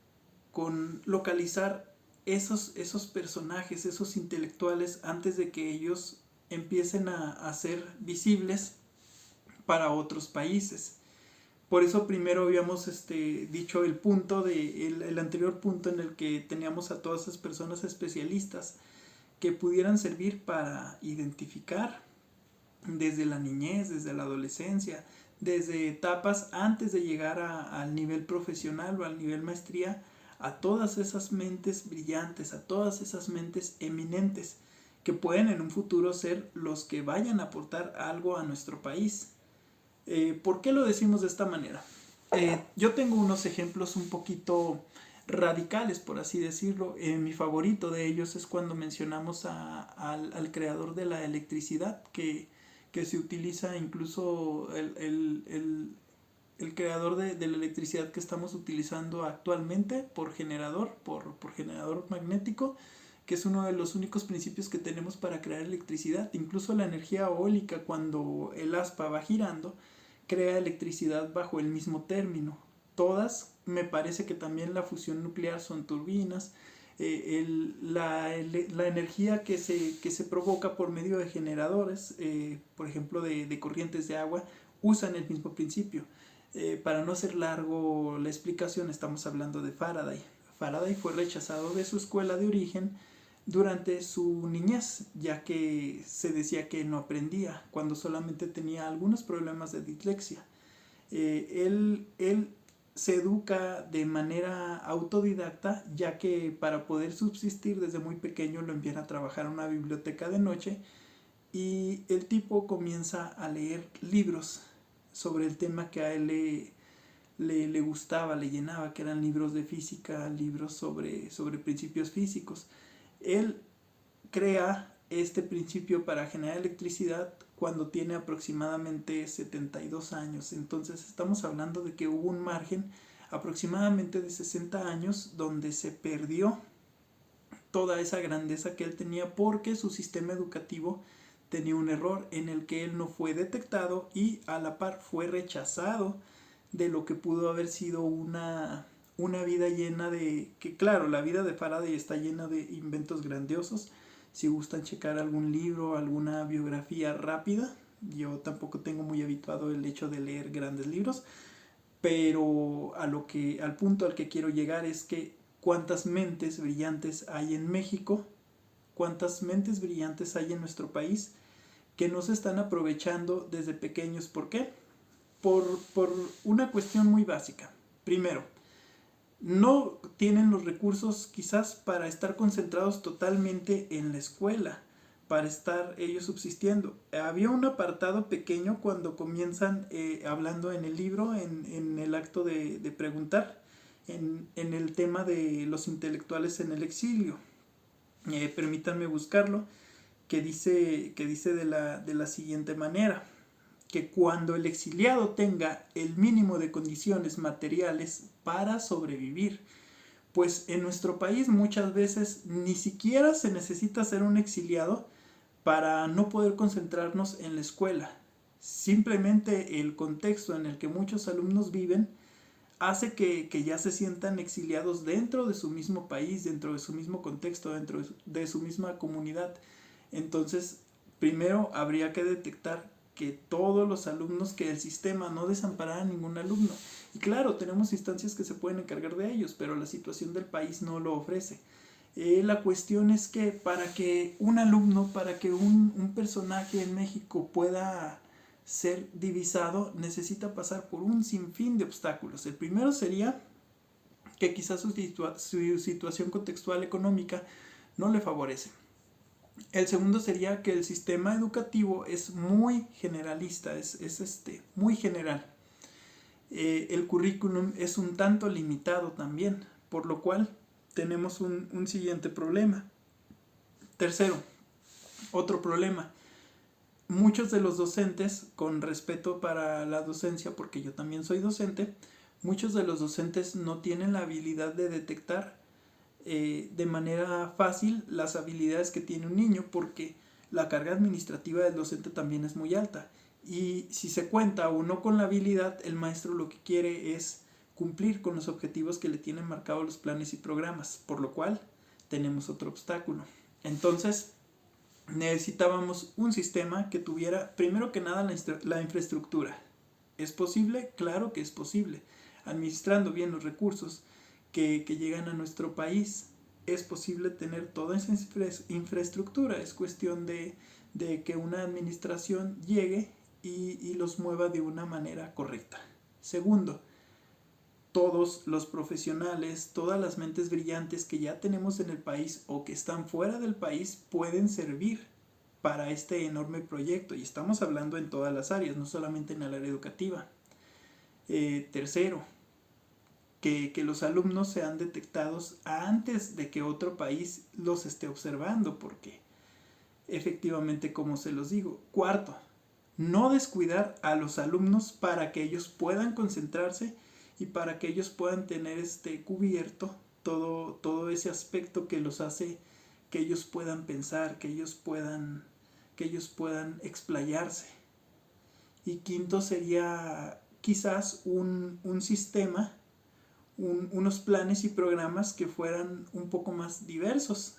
localizar esos personajes, esos intelectuales, antes de que ellos empiecen a ser visibles para otros países. Por eso primero habíamos dicho el punto el anterior punto en el que teníamos a todas esas personas especialistas que pudieran servir para identificar desde la niñez, desde la adolescencia, desde etapas antes de llegar al nivel profesional o al nivel maestría, a todas esas mentes brillantes, a todas esas mentes eminentes que pueden en un futuro ser los que vayan a aportar algo a nuestro país. ¿Por qué lo decimos de esta manera? Yo tengo unos ejemplos un poquito radicales, por así decirlo. Mi favorito de ellos es cuando mencionamos al creador de la electricidad, que se utiliza incluso el creador de la electricidad que estamos utilizando actualmente por generador magnético, que es uno de los únicos principios que tenemos para crear electricidad. Incluso la energía eólica, cuando el aspa va girando, crea electricidad bajo el mismo término. Todas, me parece que también la fusión nuclear son turbinas. La energía que se provoca por medio de generadores, por ejemplo de corrientes de agua, usan el mismo principio. Para no ser largo la explicación, estamos hablando de Faraday. Faraday fue rechazado de su escuela de origen durante su niñez, ya que se decía que no aprendía, cuando solamente tenía algunos problemas de dislexia. Él se educa de manera autodidacta, ya que para poder subsistir desde muy pequeño lo envían a trabajar a una biblioteca de noche, y el tipo comienza a leer libros sobre el tema que a él le gustaba, le llenaba, que eran libros de física, libros sobre principios físicos. Él crea este principio para generar electricidad cuando tiene aproximadamente 72 años. Entonces estamos hablando de que hubo un margen aproximadamente de 60 años donde se perdió toda esa grandeza que él tenía, porque su sistema educativo tenía un error en el que él no fue detectado y a la par fue rechazado de lo que pudo haber sido una vida llena de... que claro, la vida de Faraday está llena de inventos grandiosos, Si gustan checar algún libro, alguna biografía rápida, yo tampoco tengo muy habituado el hecho de leer grandes libros, pero al punto al que quiero llegar es que cuántas mentes brillantes hay en México, cuántas mentes brillantes hay en nuestro país que no se están aprovechando desde pequeños. ¿Por qué? Por una cuestión muy básica. Primero, no tienen los recursos quizás para estar concentrados totalmente en la escuela, para estar ellos subsistiendo. Había un apartado pequeño cuando comienzan hablando en el libro, en el acto de preguntar, en el tema de los intelectuales en el exilio. Permítanme buscarlo, que dice de la siguiente manera: que cuando el exiliado tenga el mínimo de condiciones materiales para sobrevivir, pues en nuestro país muchas veces ni siquiera se necesita ser un exiliado para no poder concentrarnos en la escuela. Simplemente el contexto en el que muchos alumnos viven hace que ya se sientan exiliados dentro de su mismo país, dentro de su mismo contexto, dentro de su misma comunidad. Entonces, primero habría que detectar que todos los alumnos, que el sistema no desamparara a ningún alumno. Y claro, tenemos instancias que se pueden encargar de ellos, pero la situación del país no lo ofrece. La cuestión es que para que un alumno, para que un personaje en México pueda ser divisado, necesita pasar por un sinfín de obstáculos. El primero sería que quizás su situación contextual económica no le favorece. El segundo sería que el sistema educativo es muy generalista, es muy general. El currículum es un tanto limitado también, por lo cual tenemos un siguiente problema. Tercero, otro problema. Muchos de los docentes, con respeto para la docencia, porque yo también soy docente, muchos de los docentes no tienen la habilidad de detectar de manera fácil las habilidades que tiene un niño, porque la carga administrativa del docente también es muy alta, y si se cuenta o no con la habilidad, el maestro lo que quiere es cumplir con los objetivos que le tienen marcados los planes y programas, por lo cual tenemos otro obstáculo. Entonces necesitábamos un sistema que tuviera, primero que nada, la infraestructura. ¿Es posible? Claro que es posible. Administrando bien los recursos que llegan a nuestro país, es posible tener toda esa infraestructura. Es cuestión de que una administración llegue y los mueva de una manera correcta. Segundo, todos los profesionales, todas las mentes brillantes que ya tenemos en el país o que están fuera del país pueden servir para este enorme proyecto, y estamos hablando en todas las áreas, no solamente en el área educativa. Tercero, que los alumnos sean detectados antes de que otro país los esté observando, porque efectivamente, como se los digo. Cuarto, no descuidar a los alumnos para que ellos puedan concentrarse y para que ellos puedan tener cubierto todo ese aspecto que los hace que ellos puedan pensar, que ellos puedan explayarse. Y quinto sería quizás un sistema, unos planes y programas que fueran un poco más diversos,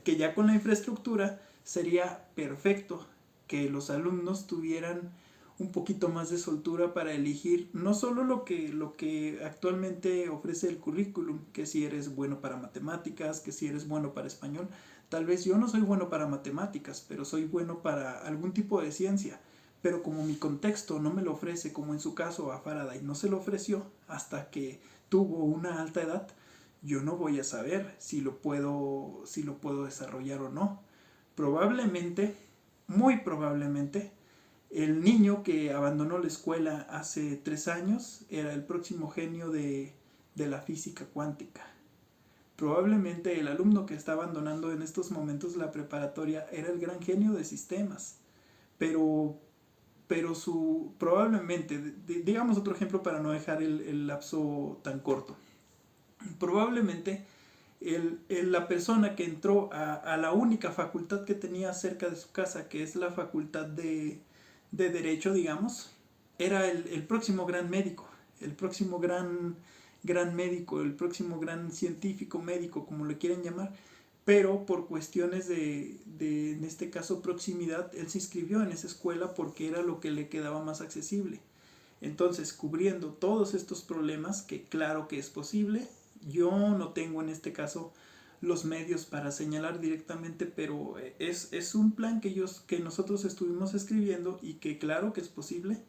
que ya con la infraestructura sería perfecto que los alumnos tuvieran un poquito más de soltura para elegir no solo lo que actualmente ofrece el currículum, que si eres bueno para matemáticas, que si eres bueno para español. Tal vez yo no soy bueno para matemáticas, pero soy bueno para algún tipo de ciencia. Pero como mi contexto no me lo ofrece, como en su caso a Faraday no se lo ofreció hasta que tuvo una alta edad, yo no voy a saber si lo puedo desarrollar o no. Probablemente, muy probablemente, el niño que abandonó la escuela hace 3 años era el próximo genio de la física cuántica. Probablemente el alumno que está abandonando en estos momentos la preparatoria era el gran genio de sistemas. Pero probablemente, digamos otro ejemplo para no dejar el lapso tan corto. Probablemente la persona que entró a la única facultad que tenía cerca de su casa, que es la facultad de Derecho, digamos, era el próximo gran médico, el próximo gran médico, el próximo gran científico médico, como le quieren llamar, pero por cuestiones en este caso, proximidad, él se inscribió en esa escuela porque era lo que le quedaba más accesible. Entonces, cubriendo todos estos problemas, que claro que es posible, yo no tengo en este caso los medios para señalar directamente, pero es un plan que nosotros estuvimos escribiendo y que claro que es posible,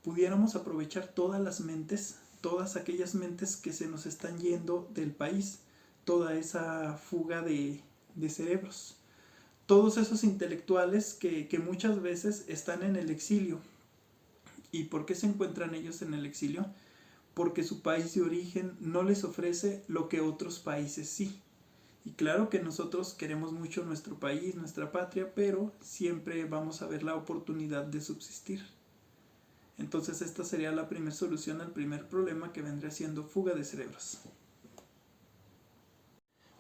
pudiéramos aprovechar todas las mentes, todas aquellas mentes que se nos están yendo del país, toda esa fuga de cerebros, todos esos intelectuales que muchas veces están en el exilio. ¿Y por qué se encuentran ellos en el exilio? Porque su país de origen no les ofrece lo que otros países sí. Y claro que nosotros queremos mucho nuestro país, nuestra patria, pero siempre vamos a ver la oportunidad de subsistir. Entonces esta sería la primera solución al primer problema, que vendría siendo fuga de cerebros.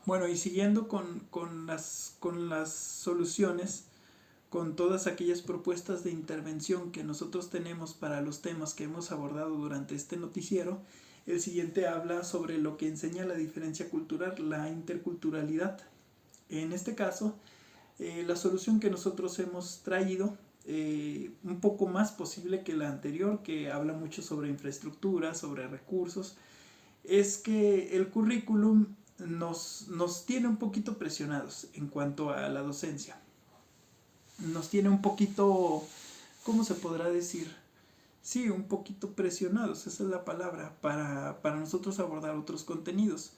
Bueno, y siguiendo con las soluciones, con todas aquellas propuestas de intervención que nosotros tenemos para los temas que hemos abordado durante este noticiero, el siguiente habla sobre lo que enseña la diferencia cultural, la interculturalidad. En este caso, la solución que nosotros hemos traído, un poco más posible que la anterior, que habla mucho sobre infraestructura, sobre recursos, es que el currículum nos tiene un poquito presionados en cuanto a la docencia. Nos tiene un poquito, ¿cómo se podrá decir? Sí, un poquito presionados, esa es la palabra, para nosotros abordar otros contenidos.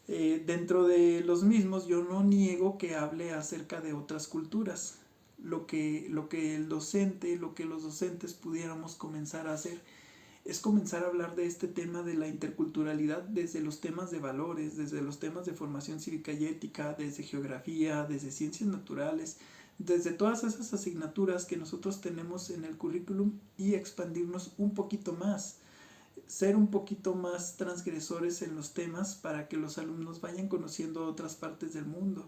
Dentro de los mismos yo no niego que hable acerca de otras culturas. Lo que el docente, lo que los docentes pudiéramos comenzar a hacer es comenzar a hablar de este tema de la interculturalidad desde los temas de valores, desde los temas de formación cívica y ética, desde geografía, desde ciencias naturales, desde todas esas asignaturas que nosotros tenemos en el currículum, y expandirnos un poquito más, ser un poquito más transgresores en los temas para que los alumnos vayan conociendo otras partes del mundo.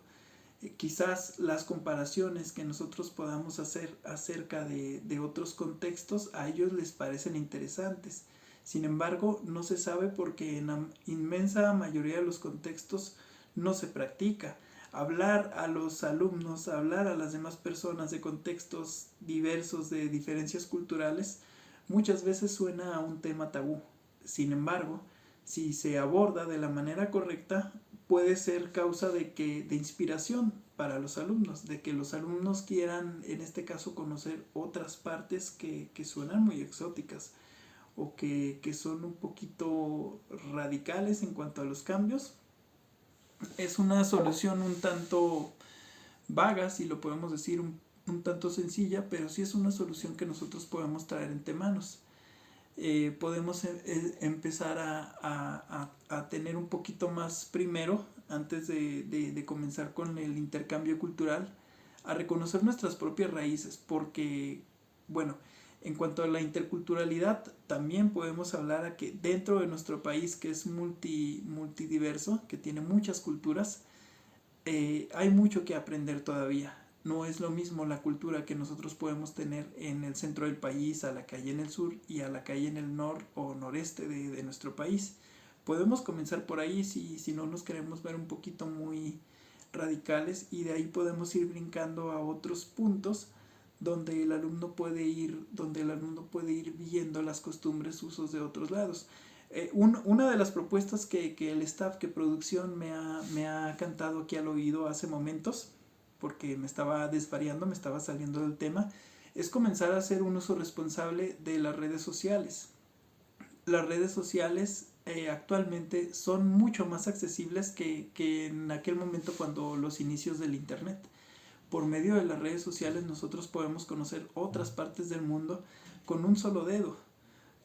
Quizás las comparaciones que nosotros podamos hacer acerca de otros contextos a ellos les parecen interesantes. Sin embargo, no se sabe porque en la inmensa mayoría de los contextos no se practica. Hablar a los alumnos, hablar a las demás personas de contextos diversos, de diferencias culturales, muchas veces suena a un tema tabú. Sin embargo, si se aborda de la manera correcta, puede ser causa de inspiración para los alumnos, de que los alumnos quieran, en este caso, conocer otras partes que suenan muy exóticas o que son un poquito radicales en cuanto a los cambios. Es una solución un tanto vaga, si lo podemos decir, un tanto sencilla, pero sí es una solución que nosotros podemos traer entre manos. Podemos empezar a tener un poquito más primero, antes de comenzar con el intercambio cultural, a reconocer nuestras propias raíces, porque, bueno, en cuanto a la interculturalidad, también podemos hablar a que dentro de nuestro país, que es multidiverso, que tiene muchas culturas, hay mucho que aprender todavía. No es lo mismo la cultura que nosotros podemos tener en el centro del país, a la que hay en el sur y a la que hay en el nor o noreste de nuestro país. Podemos comenzar por ahí si no nos queremos ver un poquito muy radicales, y de ahí podemos ir brincando a otros puntos donde el alumno puede ir viendo las costumbres, usos de otros lados. Una de las propuestas que el staff, que producción me ha cantado aquí al oído hace momentos, porque me estaba desvariando, me estaba saliendo del tema, es comenzar a hacer un uso responsable de las redes sociales. Las redes sociales actualmente son mucho más accesibles que en aquel momento, cuando los inicios del internet. Por medio de las redes sociales nosotros podemos conocer otras partes del mundo con un solo dedo,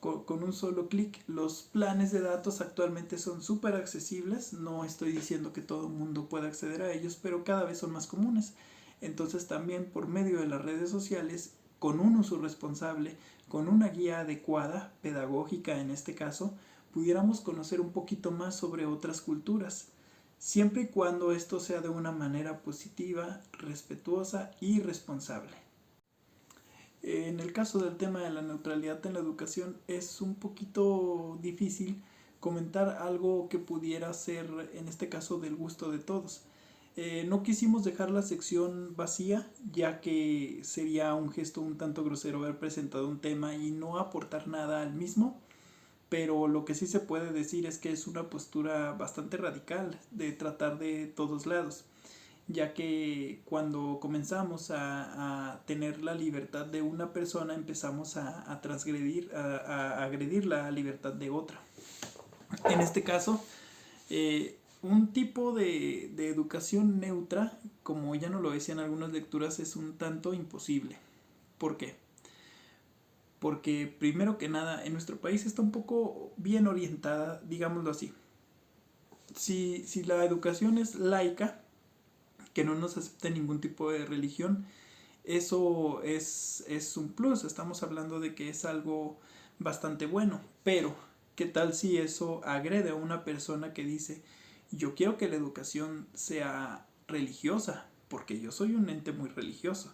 con un solo clic. Los planes de datos actualmente son súper accesibles. No estoy diciendo que todo el mundo pueda acceder a ellos, pero cada vez son más comunes. Entonces también por medio de las redes sociales, con un uso responsable, con una guía adecuada, pedagógica en este caso, pudiéramos conocer un poquito más sobre otras culturas, siempre y cuando esto sea de una manera positiva, respetuosa y responsable. En el caso del tema de la neutralidad en la educación, es un poquito difícil comentar algo que pudiera ser, en este caso, del gusto de todos. No quisimos dejar la sección vacía, ya que sería un gesto un tanto grosero haber presentado un tema y no aportar nada al mismo, pero lo que sí se puede decir es que es una postura bastante radical de tratar de todos lados, ya que cuando comenzamos a tener la libertad de una persona empezamos a transgredir, a agredir la libertad de otra. En este caso, un tipo de educación neutra, como ya nos lo decían algunas lecturas, es un tanto imposible. ¿Por qué? Porque primero que nada, en nuestro país está un poco bien orientada, digámoslo así. Si la educación es laica, que no nos acepte ningún tipo de religión, eso es un plus. Estamos hablando de que es algo bastante bueno, pero ¿qué tal si eso agrede a una persona que dice: yo quiero que la educación sea religiosa, porque yo soy un ente muy religioso?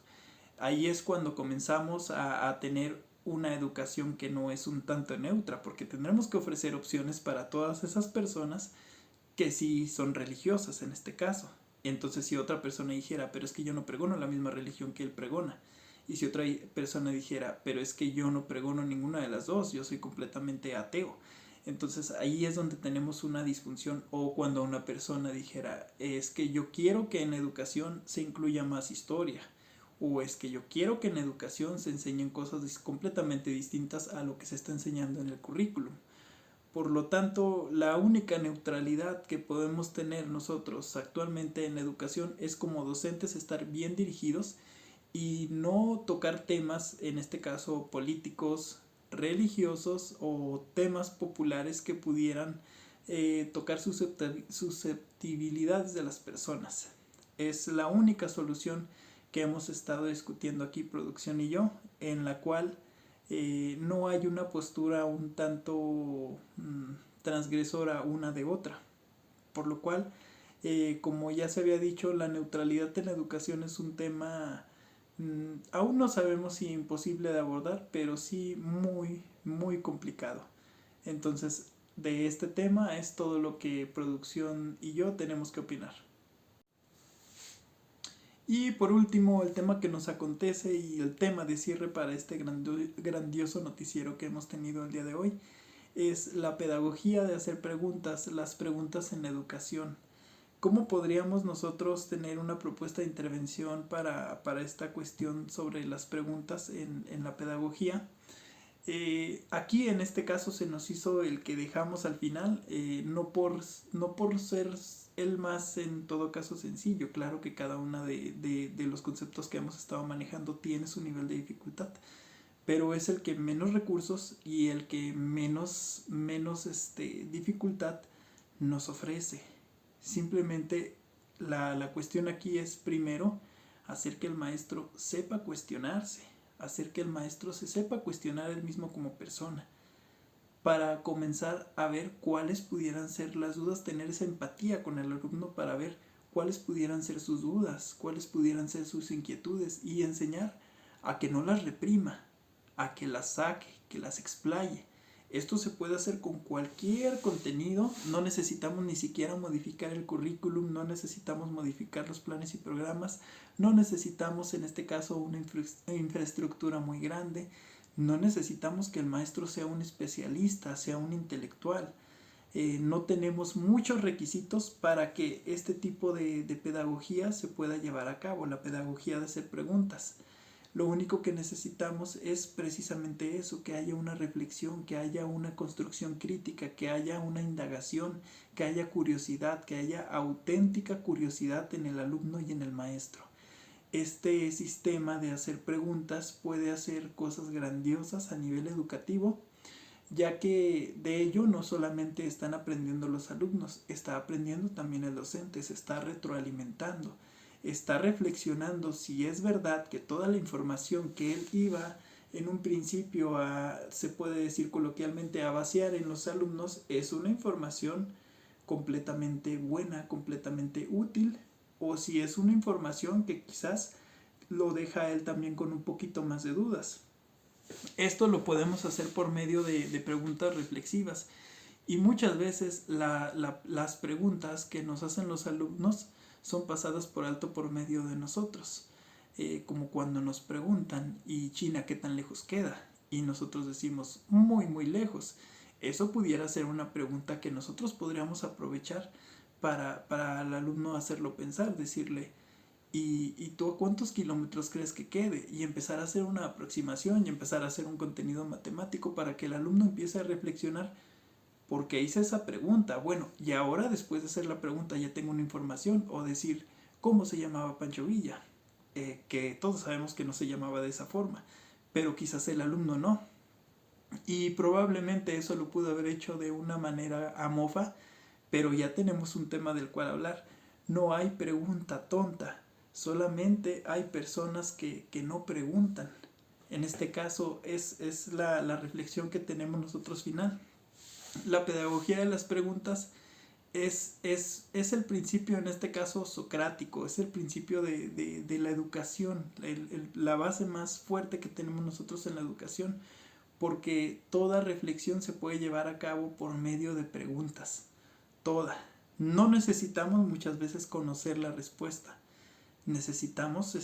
Ahí es cuando comenzamos a tener una educación que no es un tanto neutra, porque tendremos que ofrecer opciones para todas esas personas que sí son religiosas en este caso. Entonces, si otra persona dijera: pero es que yo no pregono la misma religión que él pregona, y si otra persona dijera: pero es que yo no pregono ninguna de las dos, yo soy completamente ateo, entonces ahí es donde tenemos una disfunción. O cuando una persona dijera: es que yo quiero que en educación se incluya más historia, o es que yo quiero que en educación se enseñen cosas completamente distintas a lo que se está enseñando en el currículum. Por lo tanto, la única neutralidad que podemos tener nosotros actualmente en la educación es, como docentes, estar bien dirigidos y no tocar temas, en este caso políticos, religiosos o temas populares que pudieran tocar susceptibilidades de las personas. Es la única solución que hemos estado discutiendo aquí, producción y yo, en la cual no hay una postura un tanto transgresora una de otra. Por lo cual, como ya se había dicho, la neutralidad en la educación es un tema, aún no sabemos si imposible de abordar, pero sí muy, muy complicado. Entonces, de este tema es todo lo que producción y yo tenemos que opinar. Y por último, el tema que nos acontece y el tema de cierre para este grandioso noticiero que hemos tenido el día de hoy es la pedagogía de hacer preguntas, las preguntas en la educación. ¿Cómo podríamos nosotros tener una propuesta de intervención para esta cuestión sobre las preguntas en la pedagogía? Aquí en este caso se nos hizo el que dejamos al final, no por ser el más en todo caso sencillo. Claro que cada uno de los conceptos que hemos estado manejando tiene su nivel de dificultad, pero es el que menos recursos y el que menos dificultad nos ofrece. Simplemente la cuestión aquí es, primero, hacer que el maestro sepa cuestionarse, hacer que el maestro se sepa cuestionar él mismo como persona, para comenzar a ver cuáles pudieran ser las dudas, tener esa empatía con el alumno para ver cuáles pudieran ser sus dudas, cuáles pudieran ser sus inquietudes, y enseñar a que no las reprima, a que las saque, que las explaye. Esto se puede hacer con cualquier contenido. No necesitamos ni siquiera modificar el currículum, no necesitamos modificar los planes y programas, no necesitamos en este caso una infraestructura muy grande, no necesitamos que el maestro sea un especialista, sea un intelectual. No tenemos muchos requisitos para que este tipo de pedagogía se pueda llevar a cabo, la pedagogía de hacer preguntas. Lo único que necesitamos es precisamente eso, que haya una reflexión, que haya una construcción crítica, que haya una indagación, que haya curiosidad, que haya auténtica curiosidad en el alumno y en el maestro. Este sistema de hacer preguntas puede hacer cosas grandiosas a nivel educativo, ya que de ello no solamente están aprendiendo los alumnos, está aprendiendo también el docente, se está retroalimentando, está reflexionando si es verdad que toda la información que él iba en un principio se puede decir coloquialmente, a vaciar en los alumnos, es una información completamente buena, completamente útil, o si es una información que quizás lo deja a él también con un poquito más de dudas. Esto lo podemos hacer por medio de preguntas reflexivas, y muchas veces las preguntas que nos hacen los alumnos son pasadas por alto por medio de nosotros. Como cuando nos preguntan, ¿y China qué tan lejos queda? Y nosotros decimos, muy muy lejos. Eso pudiera ser una pregunta que nosotros podríamos aprovechar para el alumno hacerlo pensar, decirle, ¿y tú a cuántos kilómetros crees que quede? Y empezar a hacer una aproximación y empezar a hacer un contenido matemático para que el alumno empiece a reflexionar. ¿Por qué hice esa pregunta? Bueno, y ahora después de hacer la pregunta ya tengo una información. O decir, ¿cómo se llamaba Pancho Villa? Que todos sabemos que no se llamaba de esa forma, pero quizás el alumno no. Y probablemente eso lo pudo haber hecho de una manera a mofa, pero ya tenemos un tema del cual hablar. No hay pregunta tonta, solamente hay personas que no preguntan. En este caso es la reflexión que tenemos nosotros final. La pedagogía de las preguntas es el principio, en este caso socrático, es el principio de la educación, la base más fuerte que tenemos nosotros en la educación, porque toda reflexión se puede llevar a cabo por medio de preguntas, toda. No necesitamos muchas veces conocer la respuesta, necesitamos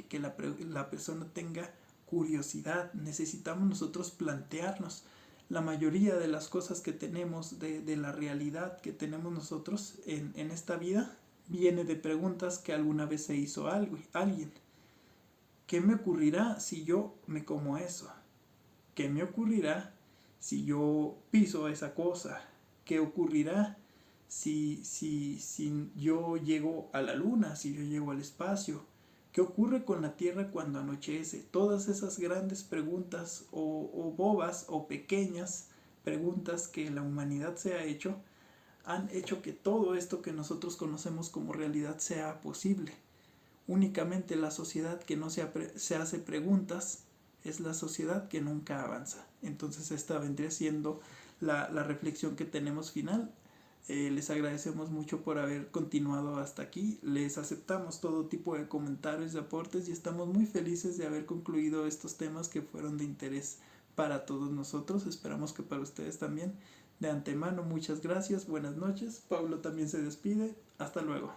que la persona tenga curiosidad, necesitamos nosotros plantearnos. La mayoría de las cosas que tenemos, de la realidad que tenemos nosotros en esta vida, viene de preguntas que alguna vez se hizo alguien. ¿Qué me ocurrirá si yo me como eso? ¿Qué me ocurrirá si yo piso esa cosa? ¿Qué ocurrirá si yo llego a la luna, si yo llego al espacio? ¿Qué ocurre con la Tierra cuando anochece? Todas esas grandes preguntas o bobas o pequeñas preguntas que la humanidad se ha hecho han hecho que todo esto que nosotros conocemos como realidad sea posible. Únicamente la sociedad que no se hace preguntas es la sociedad que nunca avanza. Entonces esta vendría siendo la reflexión que tenemos final. Les agradecemos mucho por haber continuado hasta aquí. Les aceptamos todo tipo de comentarios y aportes y estamos muy felices de haber concluido estos temas que fueron de interés para todos nosotros. Esperamos que para ustedes también. De antemano, muchas gracias. Buenas noches. Pablo también se despide. Hasta luego.